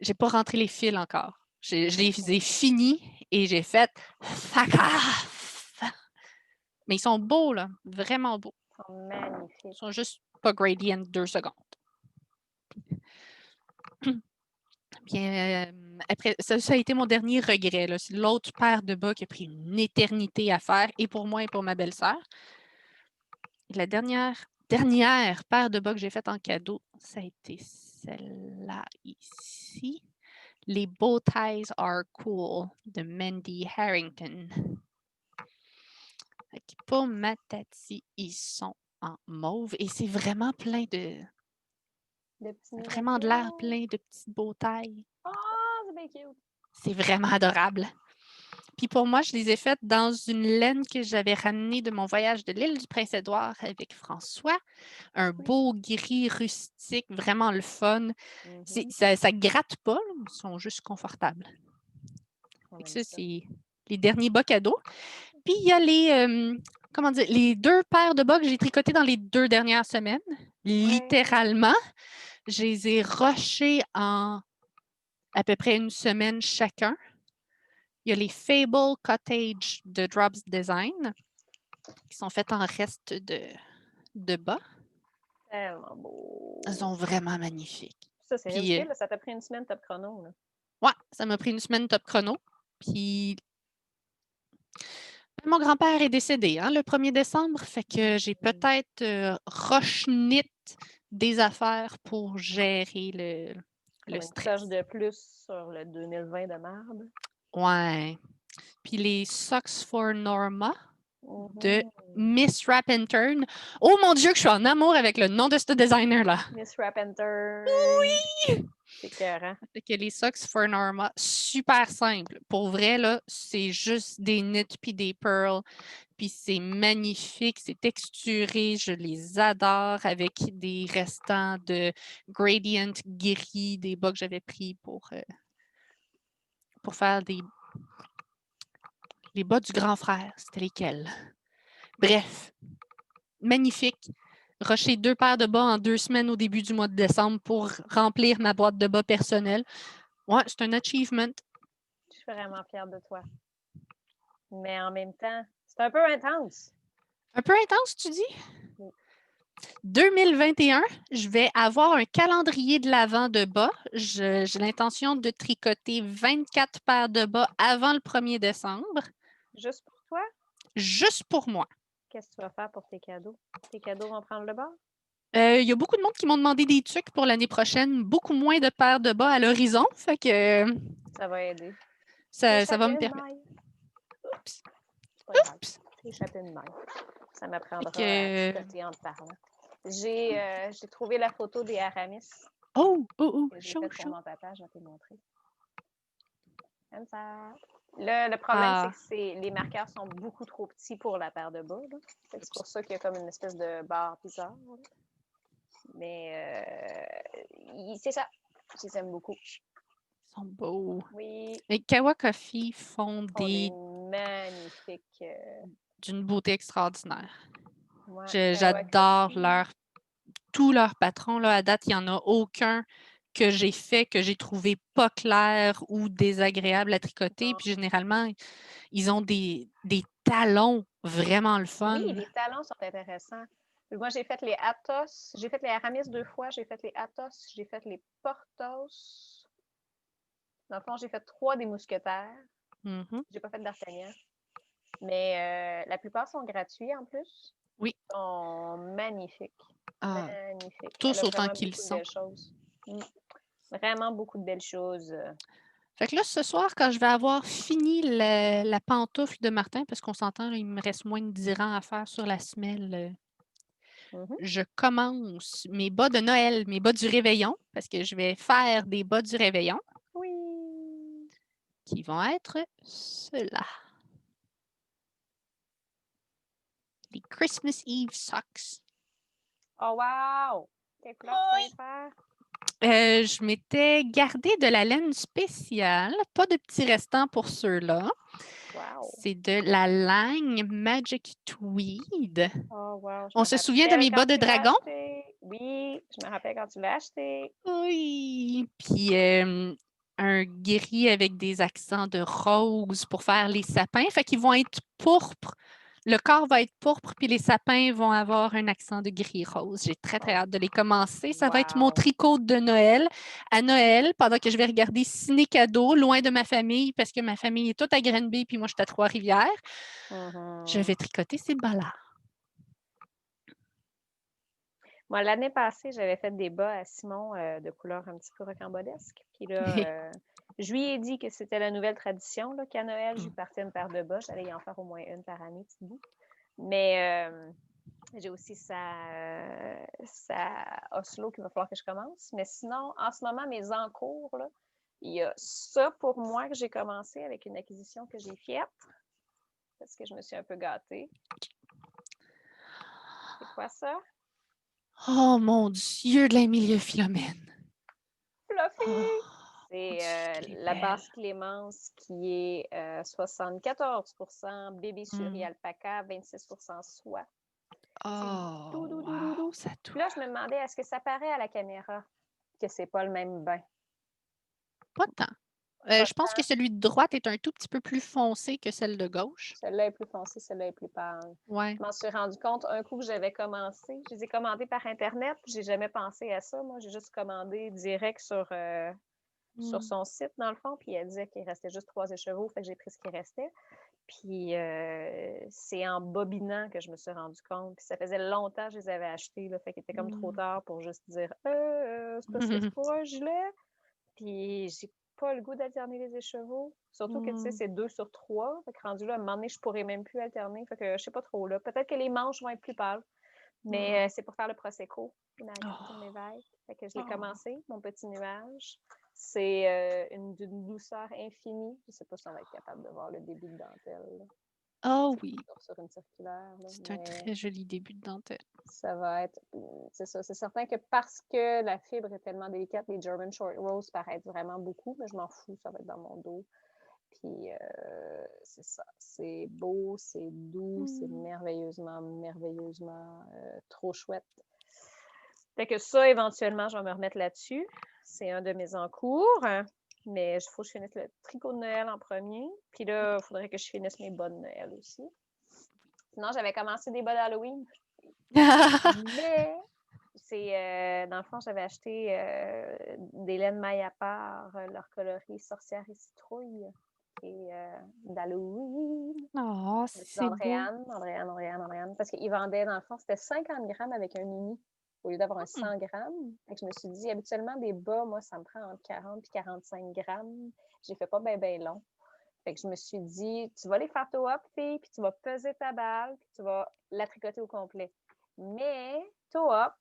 J'ai pas rentré les fils encore. Je les ai finis et j'ai fait fuck off! Mais ils sont beaux, là. Vraiment beaux. Ils sont magnifiques. Ils sont juste pas Gradient 2 secondes. Bien, après, ça a été mon dernier regret, là. C'est l'autre paire de bas qui a pris une éternité à faire, et pour moi et pour ma belle-sœur. La dernière paire de bas que j'ai faite en cadeau, ça a été celle-là ici. Les Bow Ties Are Cool de Mandy Harrington. Pour ma tati, ils sont en mauve et c'est vraiment plein de... Vraiment de l'air plein de petites beaux tailles. Ah, c'est bien cute. C'est vraiment adorable. Puis pour moi, je les ai faites dans une laine que j'avais ramenée de mon voyage de l'île du Prince-Édouard avec François. Un beau gris rustique, vraiment le fun. Ça gratte pas, là, ils sont juste confortables. Ça, c'est les derniers bas cadeaux. Puis il y a les 2 paires de bas que j'ai tricotés dans les 2 dernières semaines. Littéralement, je les ai rushés en à peu près une semaine chacun. Il y a les Fable Cottage de Drops Design qui sont faites en reste de bas. Tellement beau. Elles sont vraiment magnifiques. Ça, c'est ridicule. Ça t'a pris une semaine top chrono. Là. Ouais, ça m'a pris une semaine top chrono. Puis mon grand-père est décédé le 1er décembre, fait que j'ai peut-être rush-knit des affaires pour gérer le stress. Une coche de plus sur le 2020 de merde. Ouais. Puis les Socks for Norma de Miss Wrap and Turn. Oh mon Dieu, que je suis en amour avec le nom de ce designer-là. Miss Wrap and Turn. Oui! C'est écœurant. Fait que les Socks for Norma, super simple. Pour vrai, là, c'est juste des knits puis des pearls. Puis c'est magnifique, c'est texturé, je les adore avec des restants de gradient gris, des bas que j'avais pris pour faire les bas du grand frère. C'était lesquels? Bref, magnifique. Rusher 2 paires de bas en 2 semaines au début du mois de décembre pour remplir ma boîte de bas personnelle. Ouais, c'est un achievement. Je suis vraiment fière de toi. Mais en même temps, c'est un peu intense. Un peu intense, tu dis? Oui. 2021, je vais avoir un calendrier de l'Avent de bas. J'ai l'intention de tricoter 24 paires de bas avant le 1er décembre. Juste pour toi? Juste pour moi. Qu'est-ce que tu vas faire pour tes cadeaux? Tes cadeaux vont prendre le bas? Il y a beaucoup de monde qui m'ont demandé des trucs pour l'année prochaine. Beaucoup moins de paires de bas à l'horizon. Fait que ça va aider. Ça va me permettre. Oups. Oups. Échappé une maille. Ça m'apprendra à tricoter en te parlant. J'ai trouvé la photo des Aramis. Oh! J'ai fait pour mon papa, je vais te montrer. Comme ça. Le problème, c'est que les marqueurs sont beaucoup trop petits pour la paire de bas. C'est pour ça qu'il y a comme une espèce de barre bizarre. Là. Mais c'est ça. Je les aime beaucoup. Ils sont beaux. Oui. Et Kawa Coffee font des magnifiques. D'une beauté extraordinaire. Ouais, j'adore tous leurs patrons. Là, à date, il n'y en a aucun que j'ai fait que j'ai trouvé pas clair ou désagréable à tricoter. Non. Puis généralement, ils ont des talons vraiment le fun. Oui, les talons sont intéressants. Moi, j'ai fait les Athos. J'ai fait les Aramis 2 fois. J'ai fait les Athos. J'ai fait les Porthos. Dans le fond, j'ai fait 3 des mousquetaires. J'ai pas fait d'Artagnan. Mais la plupart sont gratuits en plus. Oui. Ils sont magnifiques. Magnifiques. Tous autant qu'ils sont. Vraiment beaucoup de belles choses. Fait que là, ce soir, quand je vais avoir fini la pantoufle de Martin, parce qu'on s'entend, il me reste moins de 10 rangs à faire sur la semelle, je commence mes bas de Noël, mes bas du réveillon, parce que je vais faire des bas du réveillon. Oui. Qui vont être ceux-là. Les Christmas Eve Socks. Oh, wow! Quelle couleur tu voulais faire? Je m'étais gardé de la laine spéciale, pas de petits restants pour ceux-là. Wow! C'est de la laine Magic Tweed. Oh, wow! Je On me se souvient de rappelle mes bas quand de tu l'as dragon? acheté. Oui, je me rappelle quand tu l'as acheté. Oui. Puis un gris avec des accents de rose pour faire les sapins. Fait qu'ils vont être pourpres. Le corps va être pourpre, puis les sapins vont avoir un accent de gris-rose. J'ai très, très Oh, hâte de les commencer. Ça va être mon wow! tricot de Noël. À Noël, pendant que je vais regarder Ciné Cadeau, loin de ma famille, parce que ma famille est toute à Granby, puis moi, je suis à Trois-Rivières, je Mhm. vais tricoter ces bas-là. Moi, l'année passée, j'avais fait des bas à Simon de couleur un petit peu rocambolesque. Puis là, je lui ai dit que c'était la nouvelle tradition, là, qu'à Noël, je lui partais une paire de bas. J'allais y en faire au moins une par année, petit bout. Mais j'ai aussi sa Oslo qu'il va falloir que je commence. Mais sinon, en ce moment, mes encours, là, il y a ça pour moi que j'ai commencé avec une acquisition que j'ai faite parce que je me suis un peu gâtée. C'est quoi ça? Oh mon Dieu, de la milieu Philomène. Fluffy! Oh, mon Dieu, C'est qu'elle est la belle. base Clémence qui est 74 bébé suri alpaca, 26 soie. C'est Oh, doux, doux, doux, doux, wow, doux. ça Puis là, touche. je me demandais, est-ce que ça paraît à la caméra que c'est pas le même bain? Pas tant. Pas Je pense que tant. celui de droite est un tout petit peu plus foncé que celle de gauche. Celle-là est plus foncée, celle-là est plus pâle. Ouais. Je m'en suis rendu compte un coup que j'avais commencé. Je les ai commandés par Internet, puis j'ai jamais pensé à ça. Moi, j'ai juste commandé direct sur Mm. son site, dans le fond, puis elle disait qu'il restait juste 3 écheveaux, fait que j'ai pris ce qui restait. Puis c'est en bobinant que je me suis rendu compte. Puis ça faisait longtemps que je les avais achetés, là, fait qu'il était comme trop Mm. tard pour juste dire c'est parce que c'est pas un gilet. Puis j'ai pas le goût d'alterner les écheveaux. Surtout que, tu sais, Mm. c'est 2 sur 3. Fait que rendu là, à un moment donné, je pourrais même plus alterner. Fait que je sais pas trop, là. Peut-être que les manches vont être plus pâles. Mais c'est pour faire le Prosecco, la carte Oh. Lévesque. Fait que je l'ai Oh. commencé, mon petit nuage. C'est d'une douceur infinie. Je sais pas si on va être capable de voir le début de dentelle. Là. Oh oui, Sur une circulaire, là, c'est un mais très joli début de dentelle. ça va être. C'est ça. C'est certain que parce que la fibre est tellement délicate, les German Short Rose paraissent vraiment beaucoup, mais je m'en fous, ça va être dans mon dos. Puis c'est ça. C'est beau, c'est doux, c'est Mm. merveilleusement, merveilleusement trop chouette. Fait que ça, éventuellement, je vais me remettre là-dessus. C'est un de mes encours. Mais il faut que je finisse le tricot de Noël en premier. Puis là, il faudrait que je finisse mes bas de Noël aussi. Sinon, j'avais commencé des bas d'Halloween. Mais dans le fond, j'avais acheté des laines maille à part, leur coloris sorcière et citrouille. Et d'Halloween. Oh, C'est c'est beau. Andréane. Parce qu'ils vendaient, dans le fond, c'était 50 grammes avec un mini au lieu d'avoir un Mm. 100 grammes. Fait que je me suis dit, habituellement, des bas, moi, ça me prend entre 40 et 45 grammes. J'ai fait pas bien, bien long. Fait que je me suis dit, tu vas les faire toe-up, fille, puis tu vas peser ta balle, puis tu vas la tricoter au complet. Mais, toe-up,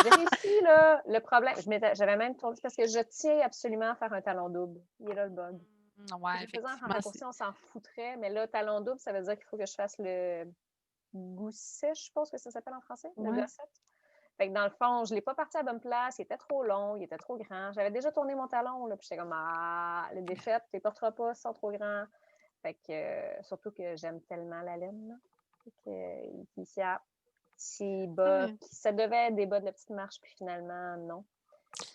j'ai réussi, là. Le problème, j'avais même tourné parce que je tiens absolument à faire un talon double. Il est là le bug. Ouais, Je le faisais en effectivement, raccourci, on s'en foutrait, mais là, talon double, ça veut dire qu'il faut que je fasse le gousset, je pense que ça s'appelle en français, le ouais. gosset. Fait que dans le fond, je ne l'ai pas parti à la bonne place, il était trop long, il était trop grand. J'avais déjà tourné mon talon, là, puis j'étais comme, le défaite, tu ne les porteras pas, ils sont trop grands. Fait que, surtout que j'aime tellement la laine, là. Fait que, il y a petits bas, ça devait être des bas de la petite marche, puis finalement, non.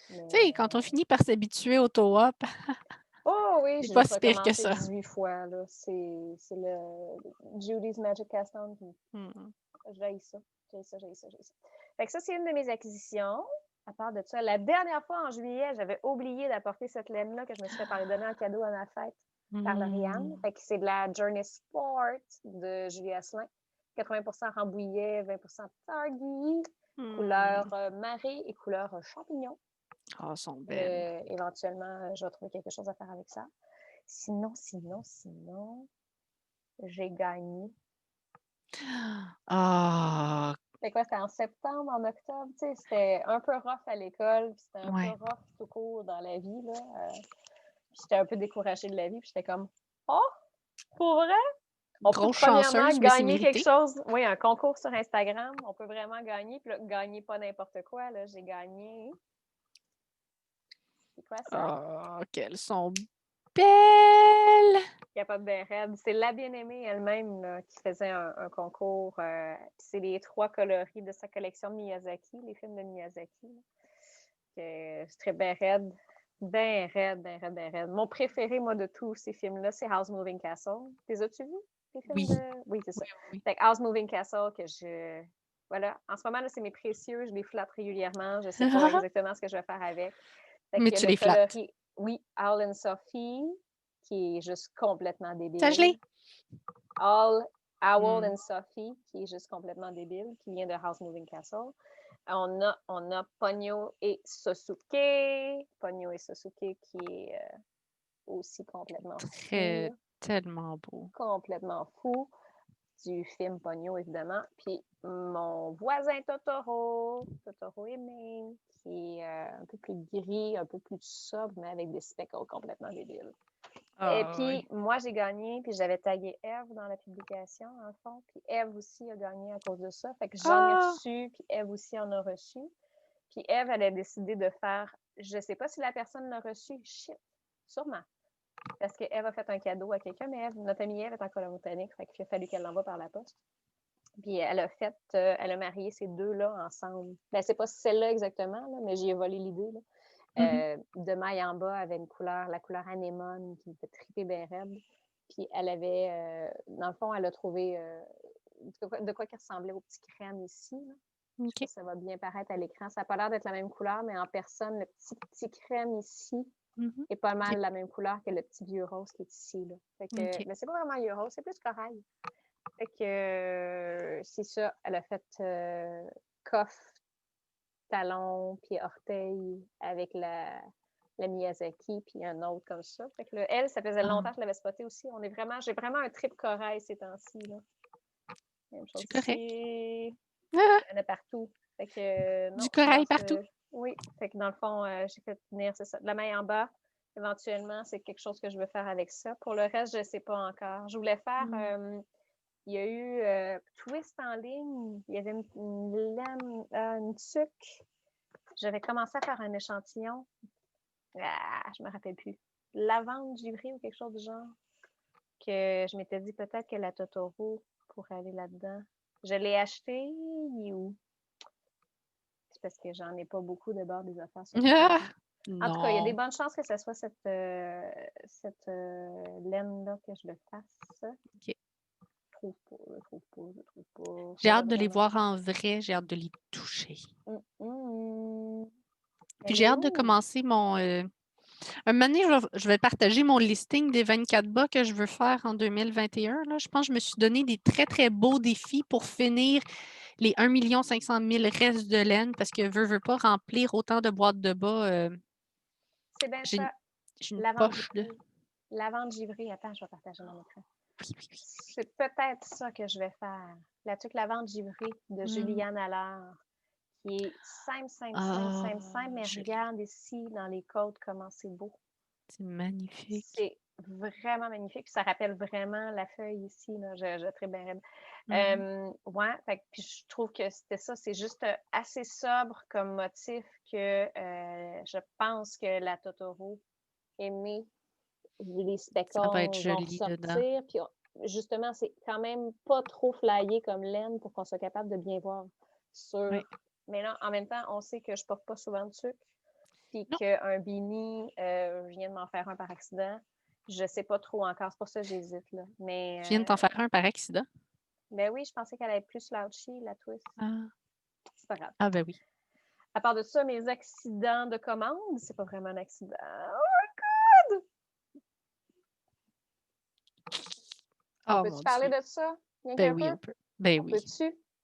Mais, Tu sais, quand on finit par s'habituer au toe-up, oh oui, c'est je pas l'ai si pire que recommencé ça. 18 fois. Là. C'est le Judy's Magic Cast On. Mm. J'ai ça. J'ai ça. Fait que ça, c'est une de mes acquisitions. À part de ça, la dernière fois en juillet, j'avais oublié d'apporter cette laine-là que je me suis fait par donner en cadeau à ma fête par Lauriane. Fait que c'est de la Journey Sport de Julie Asselin. 80% rambouillet, 20% targui, couleur marée et couleur champignon. Oh, elles sont belles. Éventuellement, je vais trouver quelque chose à faire avec ça. Sinon, j'ai gagné. Ah, C'était quoi? C'était en septembre, en octobre? Tu sais, c'était un peu rough à l'école, puis c'était un peu ouais. rough tout court dans la vie. Là. Puis j'étais un peu découragée de la vie, puis j'étais comme, oh, pour vrai? On peut Grosse premièrement chanceuse, mais c'est gagner quelque mérité. chose. Oui, un concours sur Instagram. On peut vraiment gagner. Puis là, gagner pas n'importe quoi. Là, j'ai gagné. C'est quoi ça? Oh, qu'elles sont belles! Capable bien raide. C'est la bien-aimée elle-même là, qui faisait un concours. C'est les 3 coloris de sa collection de Miyazaki, les films de Miyazaki. C'est très bien raide. Bien raide, bien raide, bien raide. Mon préféré, moi, de tous ces films-là, c'est House Moving Castle. Les as-tu vus, les films Oui, de... Oui, c'est ça. oui. Fait que House Moving Castle, que je... Voilà. En ce moment, là, c'est mes précieux. Je les flatte régulièrement. Je ne sais pas exactement ce que je vais faire avec. Fait Mais que tu le les flattes. coloris... Oui, Owl and Sophie, qui est juste complètement Ça, je l'ai. débile. Owl Hmm. and Sophie, qui est juste complètement débile, qui vient de House Moving Castle. On a Ponyo et Sosuke. Ponyo et Sosuke qui est aussi complètement fou. Tellement beau. Complètement fou. Du film Ponyo, évidemment. Puis mon voisin Totoro Aimé, qui est un peu plus gris, un peu plus sobre, mais avec des speckles complètement débiles. Et puis, moi, j'ai gagné, puis j'avais tagué Eve dans la publication, en le fond. Puis Eve aussi a gagné à cause de ça. Fait que j'en ai reçu, puis Eve aussi en a reçu. Puis Eve, elle a décidé de faire, je sais pas si la personne l'a reçu, shit, sûrement. Parce qu'Eve a fait un cadeau à quelqu'un, mais Eve, notre amie Eve est en Colombie-Britannique, fait qu'il a fallu qu'elle l'envoie par la poste. Puis elle a marié ces deux-là ensemble. Ben, c'est pas celle-là exactement, là, mais j'y ai volé l'idée. De maille en bas avait une couleur, la couleur anémone, qui était trippée bien raide. Puis elle avait, dans le fond, elle a trouvé de quoi qui ressemblait au petit crème ici. Là. Je sais pas si ça va bien paraître à l'écran. Ça n'a pas l'air d'être la même couleur, mais en personne, le petit crème ici est pas mal la même couleur que le petit vieux rose qui est ici. Là. Fait que, mais c'est pas vraiment vieux rose, c'est plus corail. Fait que c'est ça, elle a fait coffre, talon, puis orteil avec la Miyazaki, puis un autre comme ça. Fait que là, elle, ça faisait longtemps que je l'avais spoté aussi. J'ai vraiment un trip corail ces temps-ci. Là. Même chose ici. Il y en a partout. Fait que, non, du corail partout. Oui. Fait que dans le fond, j'ai fait venir, c'est ça, de la main en bas. Éventuellement, c'est quelque chose que je veux faire avec ça. Pour le reste, je ne sais pas encore. Je voulais faire... il y a eu Twist en ligne. Il y avait une laine, une tuque. J'avais commencé à faire un échantillon. Je me rappelle plus. Lavande givrée ou quelque chose du genre. Que je m'étais dit peut-être que la Totoro pourrait aller là-dedans. Je l'ai acheté. Il est où? C'est parce que j'en ai pas beaucoup de bord des affaires sur En tout cas, il y a des bonnes chances que ce soit cette laine-là que je le fasse. OK. Je trouve pas. J'ai hâte de les voir en vrai. J'ai hâte de les toucher. Puis j'ai hâte de commencer mon... Un moment donné, je vais partager mon listing des 24 bas que je veux faire en 2021. Là. Je pense que je me suis donné des très, très beaux défis pour finir les 1 500 000 restes de laine parce que veux pas remplir autant de boîtes de bas. C'est bien j'ai ça. une poche de... Lavande givrée. Attends, je vais partager mon écran. C'est peut-être ça que je vais faire. La tuque lavande givrée de Juliane Allard, qui est simple, mais regarde ici dans les côtes comment c'est beau. C'est magnifique. C'est vraiment magnifique. Puis ça rappelle vraiment la feuille ici. Là. Je très bien. Ouais, fait, puis je trouve que c'était ça. C'est juste assez sobre comme motif que je pense que la Totoro aimée, les speckles Ça va être vont joli ressortir. dedans. Puis justement, c'est quand même pas trop flyé comme laine pour qu'on soit capable de bien voir sur. Oui. Mais là, en même temps, on sait que je porte pas souvent de sucre. Puis qu'un beanie, je viens de m'en faire un par accident. Je sais pas trop encore. C'est pour ça que j'hésite. Là. Mais, tu viens de t'en faire un par accident? Ben oui, je pensais qu'elle allait être plus slouchy, la twist. C'est pas grave. Ah ben oui. À part de ça, mes accidents de commande, c'est pas vraiment un accident. Oh my God! On peut-tu parler de ça? Ben oui, on peut. Ben oui.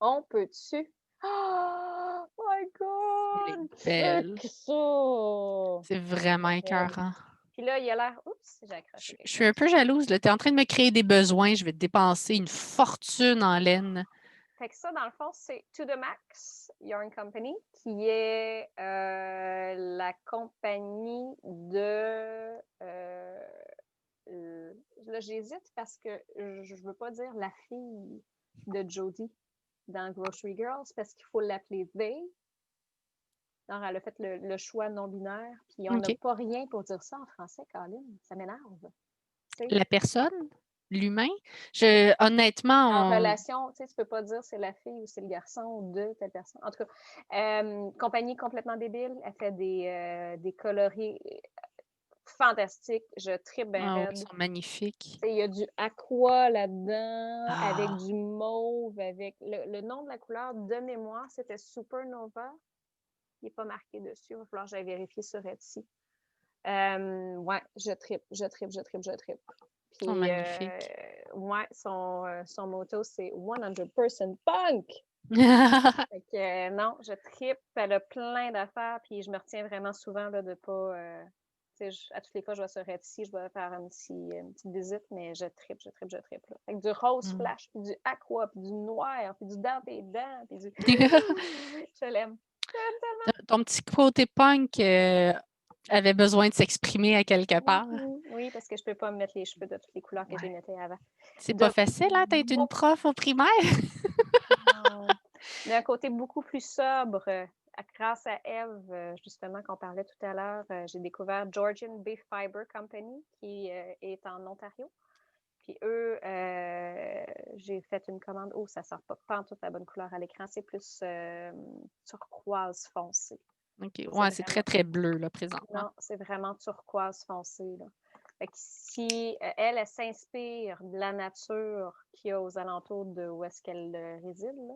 On peut-tu? Oh my God! Belle. Ça! C'est vraiment écœurant. Puis là, il a l'air... Oups, j'ai accroché. Je suis un peu jalouse. Tu es en train de me créer des besoins. Je vais te dépenser une fortune en laine. Fait que ça, dans le fond, c'est To The Max Yarn Company, qui est la compagnie de là, j'hésite parce que je veux pas dire la fille de Jodie dans Grocery Girls parce qu'il faut l'appeler they. Alors, elle a fait le choix non-binaire, puis on n'a OK. pas rien pour dire ça en français, Colin. Ça m'énerve. Tu sais, La personne, l'humain, en honnêtement, relation, tu sais, tu peux pas dire c'est la fille ou c'est le garçon de telle personne. En tout cas, compagnie complètement débile. Elle fait des coloris fantastiques. Je tripe bien oui, ils raide. sont magnifiques. Il y a du aqua là-dedans, avec Ah! du mauve, avec le nom de la couleur de mémoire, c'était Supernova. Il n'est pas marqué dessus. Il va falloir que j'aille vérifier sur Etsy. Ouais, je tripe. Ils sont Puis, magnifiques. ouais, son motto, c'est 100% punk. Fait que, non, je tripe. Elle a plein d'affaires, puis je me retiens vraiment souvent là, de pas. Tu sais, à toutes les fois, je vais sur Etsy, je vais faire une petite visite, mais je tripe. Là. Avec du rose Mm. flash, puis du aqua, puis du noir, puis du dans tes dents, puis du. Je l'aime. Ton petit côté punk avait besoin de s'exprimer à quelque part. Oui, parce que je peux pas me mettre les cheveux de toutes les couleurs que j'ai Ouais. mettais avant. C'est pas De facile, hein, d'être une prof au primaire? Non. D'un côté beaucoup plus sobre, grâce à Eve, justement, qu'on parlait tout à l'heure, j'ai découvert Georgian Beef Fiber Company, qui est en Ontario. Puis eux, j'ai fait une commande. Oh, ça sort pas en toute la bonne couleur à l'écran. C'est plus turquoise foncé. OK. C'est Ouais, c'est très, vraiment. très bleu, là, présentement. Non, c'est vraiment turquoise foncé, là. Fait que si elle s'inspire de la nature qu'il y a aux alentours de où est-ce qu'elle réside, là.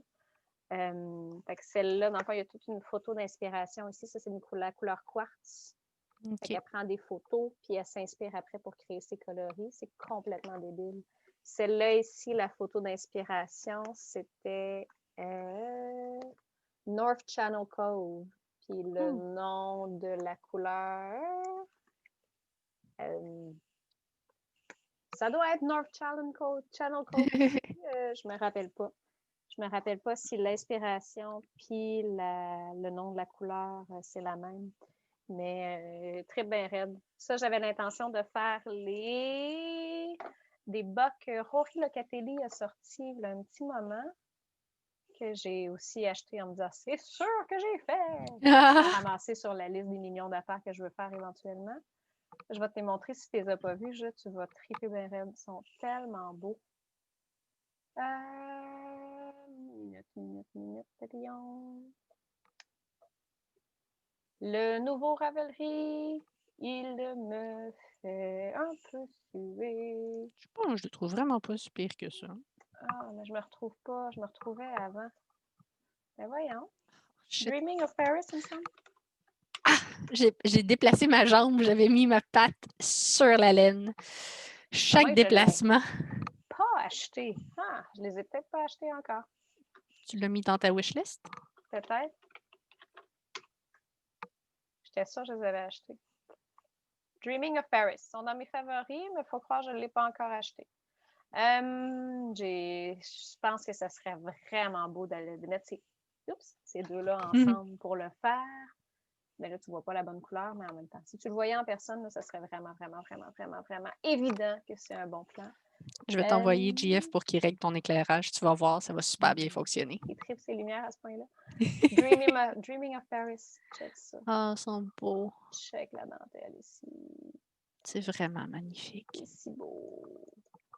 Fait que celle-là, dans le fond, il y a toute une photo d'inspiration ici. Ça, c'est la couleur quartz. Fait OK. qu'elle prend des photos, puis elle s'inspire après pour créer ses coloris. C'est complètement débile. Celle-là ici, la photo d'inspiration, c'était North Channel Cove. Puis le nom de la couleur, ça doit être North Channel Cove aussi. Je me rappelle pas. Je me rappelle pas si l'inspiration puis le nom de la couleur, c'est la même. Mais très bien raide. Ça, j'avais l'intention de faire des bocs. Rory Locatelli a sorti il y a un petit moment que j'ai aussi acheté en me disant c'est sûr que j'ai fait. Ramasser sur la liste des millions d'affaires que je veux faire éventuellement. Je vais te les montrer si tu ne les as pas vus. Tu vas triper bien raide. Ils sont tellement beaux. Minute, papillon. Le nouveau Ravelry, il me fait un peu suer. Je sais pas, je le trouve vraiment pas si pire que ça. Ah, mais je me retrouve pas. Je me retrouvais avant. Ben voyons. Shit. Dreaming of Paris, il me semble. J'ai déplacé ma jambe, j'avais mis ma patte sur la laine. Chaque Moi, déplacement. pas acheté. Ah, je les ai peut-être pas achetés encore. Tu l'as mis dans ta wishlist? Peut-être. J'étais sûre que je les avais achetés. Dreaming of Paris sont dans mes favoris, mais il faut croire que je ne l'ai pas encore acheté. Je pense que ça serait vraiment beau de mettre ces deux-là ensemble pour le faire. Mais là, tu ne vois pas la bonne couleur, mais en même temps, si tu le voyais en personne, là, ça serait vraiment évident que c'est un bon plan. Je vais t'envoyer JF pour qu'il règle ton éclairage. Tu vas voir, ça va super bien fonctionner. Il tripe ses lumières à ce point-là. Dreaming of Paris. Check ça. Ah, ils sont beaux. Check la dentelle ici. C'est vraiment magnifique. C'est si beau.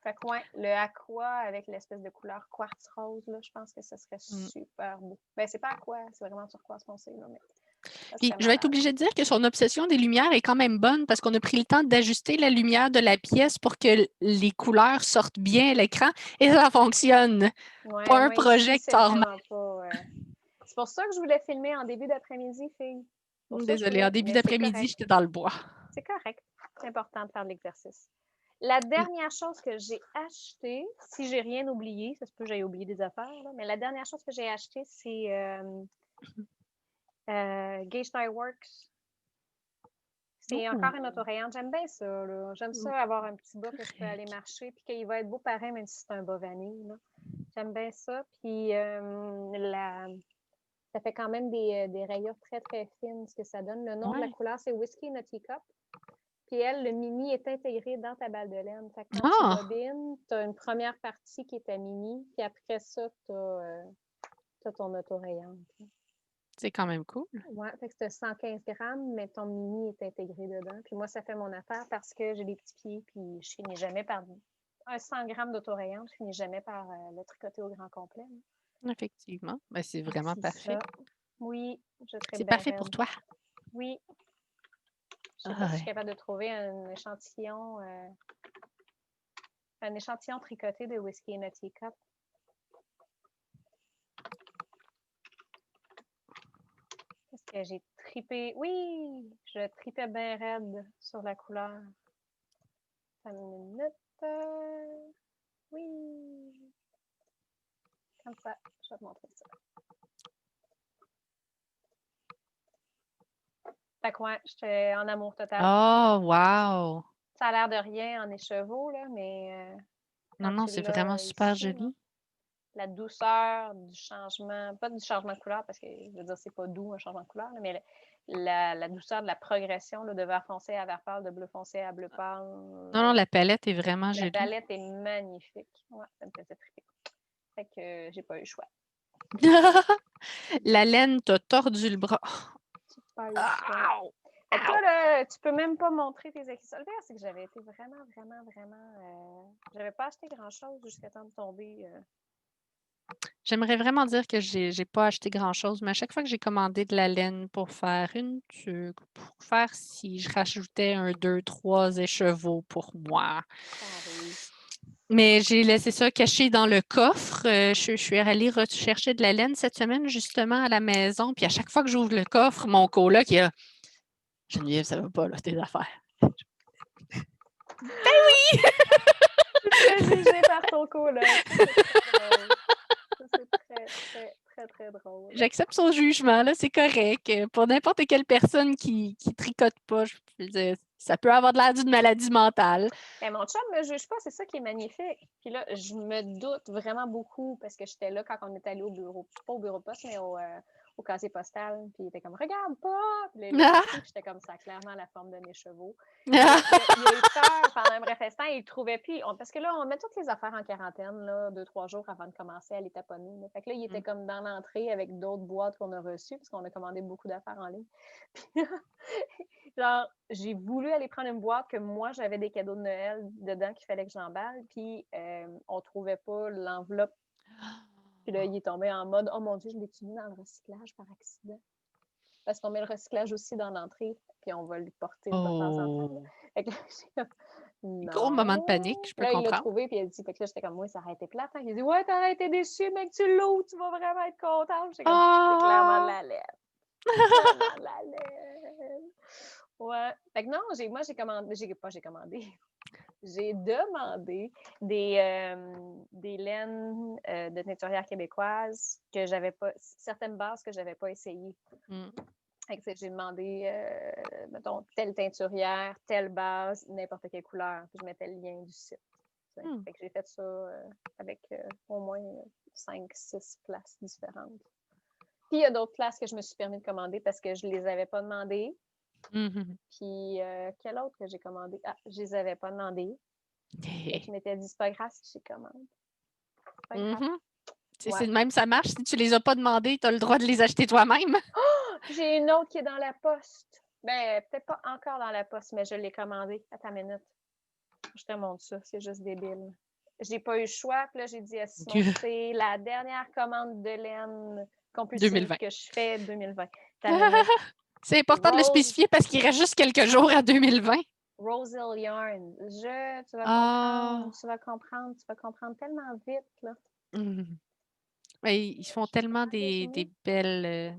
Fait que ouais, le aqua avec l'espèce de couleur quartz rose, là, je pense que ce serait super beau. Ben, c'est pas aqua, c'est vraiment turquoise foncé, là, mais Puis, je vais être obligée de dire que son obsession des lumières est quand même bonne parce qu'on a pris le temps d'ajuster la lumière de la pièce pour que les couleurs sortent bien à l'écran et ça fonctionne. Ouais, pas un moi, projecteur. C'est pour ça que je voulais filmer en début d'après-midi, fille. Désolée, en début d'après-midi, j'étais dans le bois. C'est correct. C'est important de faire de l'exercice. La dernière chose que j'ai achetée, si j'ai rien oublié, ça se peut que j'aie oublié des affaires, là, mais la dernière chose que j'ai achetée, c'est Gage Dye Works. C'est encore une autorayante. J'aime bien ça. Là. J'aime ça avoir un petit bas que je peux aller marcher puis qu'il va être beau pareil, même si c'est un bas vanille. Là. J'aime bien ça. Puis ça fait quand même des rayures très, très fines, ce que ça donne. Le nom de la couleur, c'est Whiskey in a Teacup. Puis elle, le mini est intégré dans ta balle de laine. Fait que quand tu Ah! bobines, tu as une première partie qui est ta mini, puis après ça, tu as ton autorayante. C'est quand même cool. Ouais, fait que c'est 115 grammes, mais ton mini est intégré dedans. Puis moi, ça fait mon affaire parce que j'ai des petits pieds, puis je finis jamais par un 100 grammes d'autorayante, je finis jamais par le tricoter au grand complet. Effectivement. Ben, c'est Fait que vraiment c'est parfait. ça. Oui, je tripe C'est bien parfait pour raide. toi. Oui. Je sais Ah pas si je suis ouais. capable de trouver un échantillon tricoté de Whiskey in a Teacup. Parce que j'ai tripé. Oui! Je tripais bien raide sur la couleur. Attends une minute. Oui! Comme ça, je vais te montrer ça. Fait que ouais, j'étais en amour total. Oh, wow! Ça a l'air de rien en écheveau, là, mais Non, quand non, tu c'est vraiment l'as super ici, là, joli. la douceur du changement, pas du changement de couleur, parce que je veux dire, c'est pas doux un changement de couleur, là, mais la douceur de la progression là, de vert foncé à vert pâle, de bleu foncé à bleu pâle. Non, non, la palette est vraiment La jolie. palette est magnifique. Ouais, ça me faisait triper. Fait que j'ai pas eu le choix. La laine t'a tordu le bras. J'ai pas eu le choix. Ow! Fait que toi, là, tu peux même pas montrer tes accessoires. Le pire, c'est que j'avais été vraiment. J'avais pas acheté grand-chose jusqu'à temps de tomber. J'aimerais vraiment dire que j'ai pas acheté grand-chose, mais à chaque fois que j'ai commandé de la laine pour faire une tuque, pour faire si je rajoutais 1, 2, 3 écheveaux pour moi. Ça arrive. Mais j'ai laissé ça caché dans le coffre. Je suis allée rechercher de la laine cette semaine, justement, à la maison. Puis à chaque fois que j'ouvre le coffre, mon coloc, il a Geneviève, ça va pas, là, tes affaires. Ben oui! Je suis très jugée par ton coloc. C'est drôle. C'est très drôle. J'accepte son jugement, là, c'est correct. Pour n'importe quelle personne qui tricote pas, je veux dire, ça peut avoir de l'air d'une maladie mentale. Mais mon chum me juge pas, c'est ça qui est magnifique. Puis là, je me doute vraiment beaucoup parce que j'étais là quand on est allé au bureau, pas au bureau de poste, mais au casier postal. Puis il était comme, regarde pas! Puis là, il l'a sorti, puis j'étais comme ça, clairement la forme de mes chevaux. Il a eu peur pendant un bref instant, il trouvait plus. Parce que là, on met toutes les affaires en quarantaine, là, 2-3 jours avant de commencer à les taponner. Là. Fait que là, il était comme dans l'entrée avec d'autres boîtes qu'on a reçues, parce qu'on a commandé beaucoup d'affaires en ligne. Puis genre, j'ai voulu aller prendre une boîte que moi, j'avais des cadeaux de Noël dedans qu'il fallait que j'emballe, puis on trouvait pas l'enveloppe. Puis là, il est tombé en mode, oh mon Dieu, je l'ai-tu mis dans le recyclage par accident? Parce qu'on met le recyclage aussi dans l'entrée, puis on va le porter de temps en temps. Oh! Fait que là, j'ai comme, Gros moment de non. panique, je peux Là, il l'a comprendre. trouvé, puis il a dit, fait que là, j'étais comme, oui, ça aurait été plate. Hein? Il a dit, ouais, t'aurais été déçu, mec, tu l'ouvres, tu vas vraiment être content. J'étais comme, c'est clairement de Ah! la laine. Clairement de la laine. Ouais. Fait que non, moi, j'ai commandé, j'ai commandé. J'ai demandé des laines de teinturière québécoise que j'avais pas, certaines bases que j'avais pas essayées. Fait que j'ai demandé, mettons, telle teinturière, telle base, n'importe quelle couleur. Puis je mettais le lien du site. Fait que j'ai fait ça avec au moins 5-6 places différentes. Puis il y a d'autres places que je me suis permis de commander parce que je les avais pas demandées. Puis quel autre que j'ai commandé? Ah, je les avais pas demandées. Je m'étais dit, c'est pas grave si je commande. C'est pas grave. C'est de même, ça marche. Si tu les as pas demandés, tu as le droit de les acheter toi-même. Oh! J'ai une autre qui est dans la poste. Ben, peut-être pas encore dans la poste, mais je l'ai commandée. Attends une minute. Je te montre ça. C'est juste débile. J'ai pas eu le choix. Puis là, j'ai dit à Simon, c'est la dernière commande de laine compulsive 2020. que je fais 2020. C'est important de le spécifier parce qu'il reste juste quelques jours à 2020. Rosal Yarn. Tu vas comprendre tellement vite, là. Ils font tellement des belles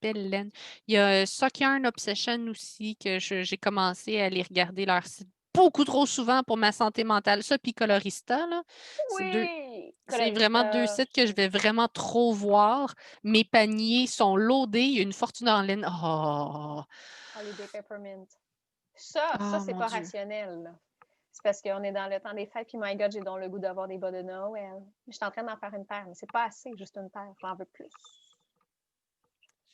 laines. Il y a Sock Yarn Obsession aussi que j'ai commencé à aller regarder leur site beaucoup trop souvent pour ma santé mentale. Ça, puis Colorista, là. Oui! C'est vraiment deux Colorista. sites que je vais vraiment trop voir. Mes paniers sont loadés. Il y a une fortune en laine. Oh! Holiday Peppermint. Ça, Oh c'est mon pas Dieu. rationnel, là. C'est parce qu'on est dans le temps des fêtes, puis my God, j'ai donc le goût d'avoir des bas de Noël. Je suis en train d'en faire une paire, mais c'est pas assez, juste une paire. J'en veux plus.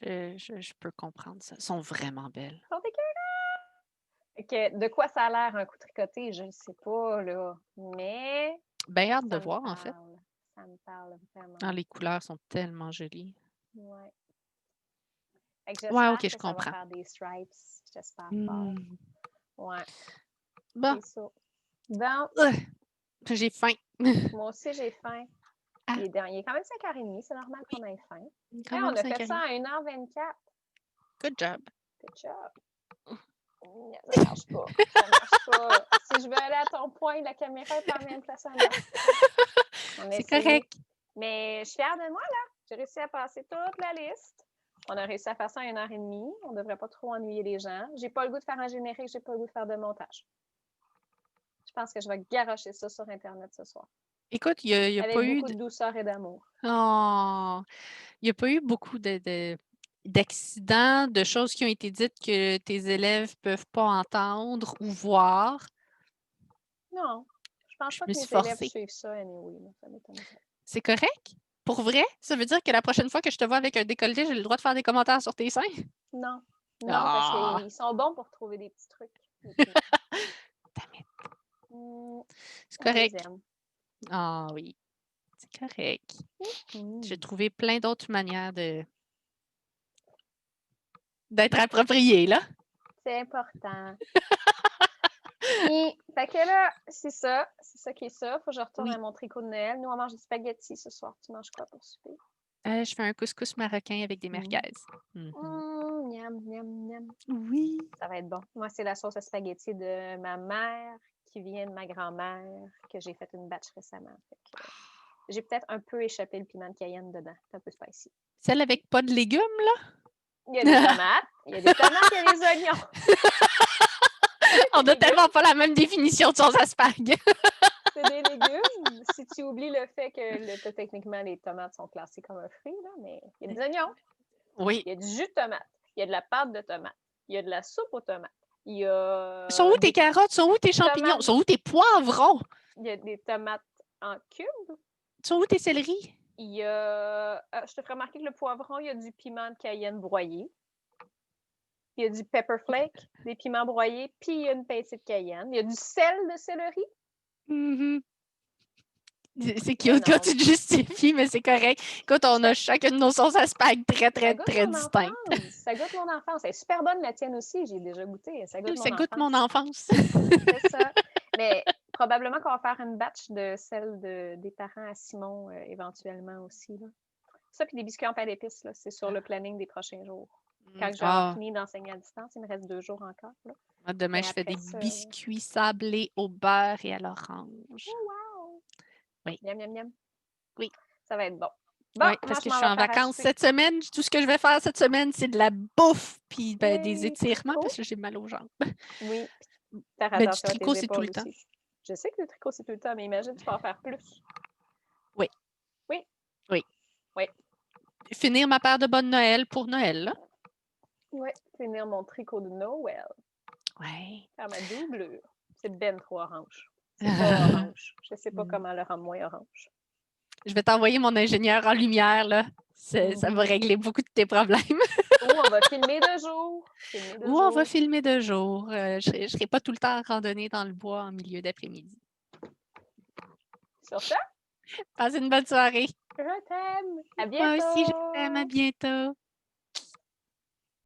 Je peux comprendre ça. Elles sont vraiment belles. Sont écœurantes! que de quoi ça a l'air un coup tricoté, je ne sais pas, là. Mais Bien hâte de ça me voir, en fait. parle. Ça me parle vraiment. Ah, les couleurs sont tellement jolies. Ouais. Fait que Ouais, j'espère OK, je que ça va comprends. faire des stripes. J'espère fort. Ouais, Bon, c'est ça. Bon, j'ai faim. moi aussi, j'ai faim. Ah, Il est quand même 5h30, c'est normal qu'on ait faim. quand Hey, même on a fait 5h30. ça à 1h24. Good job. Good job. Ça marche pas. Ça marche pas. Si je veux aller à ton point, la caméra est pas en même place, ça marche pas. On a C'est essayé. correct. Mais je suis fière de moi, là. J'ai réussi à passer toute la liste. On a réussi à faire ça en 1h30. On ne devrait pas trop ennuyer les gens. J'ai pas le goût de faire un générique, j'ai pas le goût de faire de montage. Je pense que je vais garrocher ça sur Internet ce soir. Écoute, il n'y a Avec pas eu beaucoup de douceur et d'amour. Oh, il n'y a pas eu beaucoup d'accidents, de choses qui ont été dites que tes élèves ne peuvent pas entendre ou voir. Non, je pense Je pas me que suis mes élèves forcée. suivent ça anyway. Là, ça m'étonnerait. C'est correct? Pour vrai? Ça veut dire que la prochaine fois que je te vois avec un décolleté, j'ai le droit de faire des commentaires sur tes seins? Non, non, parce Ah! qu'ils sont bons pour trouver des petits trucs. Damn it. C'est On les correct. aime. Ah oui, c'est correct. Mm. J'ai trouvé plein d'autres manières d'être approprié, là. C'est important. Puis, fait que là, c'est ça qui est ça. Faut que je retourne Oui. à mon tricot de Noël. Nous, on mange du spaghetti ce soir. Tu manges quoi pour souper? Je fais un couscous marocain avec des merguez. Miam, miam, miam. Oui. Ça va être bon. Moi, c'est la sauce à spaghetti de ma mère qui vient de ma grand-mère, que j'ai fait une batch récemment. Fait que, j'ai peut-être un peu échappé le piment de Cayenne dedans. C'est un peu spicy. Celle avec pas de légumes, là? Il y a des tomates, il y a des oignons. On Des a tellement pas la même définition de sauce à spag. C'est des légumes. Si tu oublies le fait que techniquement, les tomates sont classées comme un fruit, là, mais il y a des oignons, Oui. il y a du jus de tomate, il y a de la pâte de tomate, il y a de la soupe aux tomates, il y a Sont où tes carottes? Sont où tes champignons? tomates, Sont où tes poivrons? il y a des tomates en cubes. Sont où tes céleris? Il y a, je te ferai remarquer que le poivron, il y a du piment de Cayenne broyé. Il y a du pepper flake, des piments broyés, puis il y a une pincée de Cayenne. Il y a du sel de céleri. C'est cute quand tu te justifies, mais c'est correct. Écoute, on a chacune nos sauces à spag très, très, très distinctes. Ça goûte mon enfance. Elle est super bonne, la tienne aussi. J'ai déjà goûté. Ça goûte mon enfance. C'est ça. Mais probablement qu'on va faire une batch de celle des parents à Simon éventuellement aussi. Là. Ça, puis des biscuits en pain d'épices, c'est sur le planning des prochains jours. Quand je vais avoir fini d'enseigner à distance, il me reste 2 jours encore. Là. Moi, demain, je fais des biscuits sablés au beurre et à l'orange. Oh, wow! Oui. Miam, miam, miam. Oui. Ça va être bon. Bon, oui, parce que je suis en vacances cette semaine. Tout ce que je vais faire cette semaine, c'est de la bouffe puis des étirements parce que j'ai mal aux jambes. Oui. Mais du tricot, c'est tout le temps. Je sais que le tricot, c'est tout le temps, mais imagine, tu peux en faire plus. Oui. Oui. Oui. Oui. Finir ma paire de bonnes Noël pour Noël, là. Oui, finir mon tricot de Noël. Oui. Faire ma doublure. C'est ben trop orange. C'est pas orange. Je sais pas comment le rendre moins orange. Je vais t'envoyer mon ingénieur en lumière, là. Ça va régler beaucoup de tes problèmes. Ou on va filmer de jour. On va filmer de jour. Je ne serai pas tout le temps en randonnée dans le bois en milieu d'après-midi. Sur ça? Passe une bonne soirée. Je t'aime. À bientôt. Moi aussi, je t'aime. À bientôt.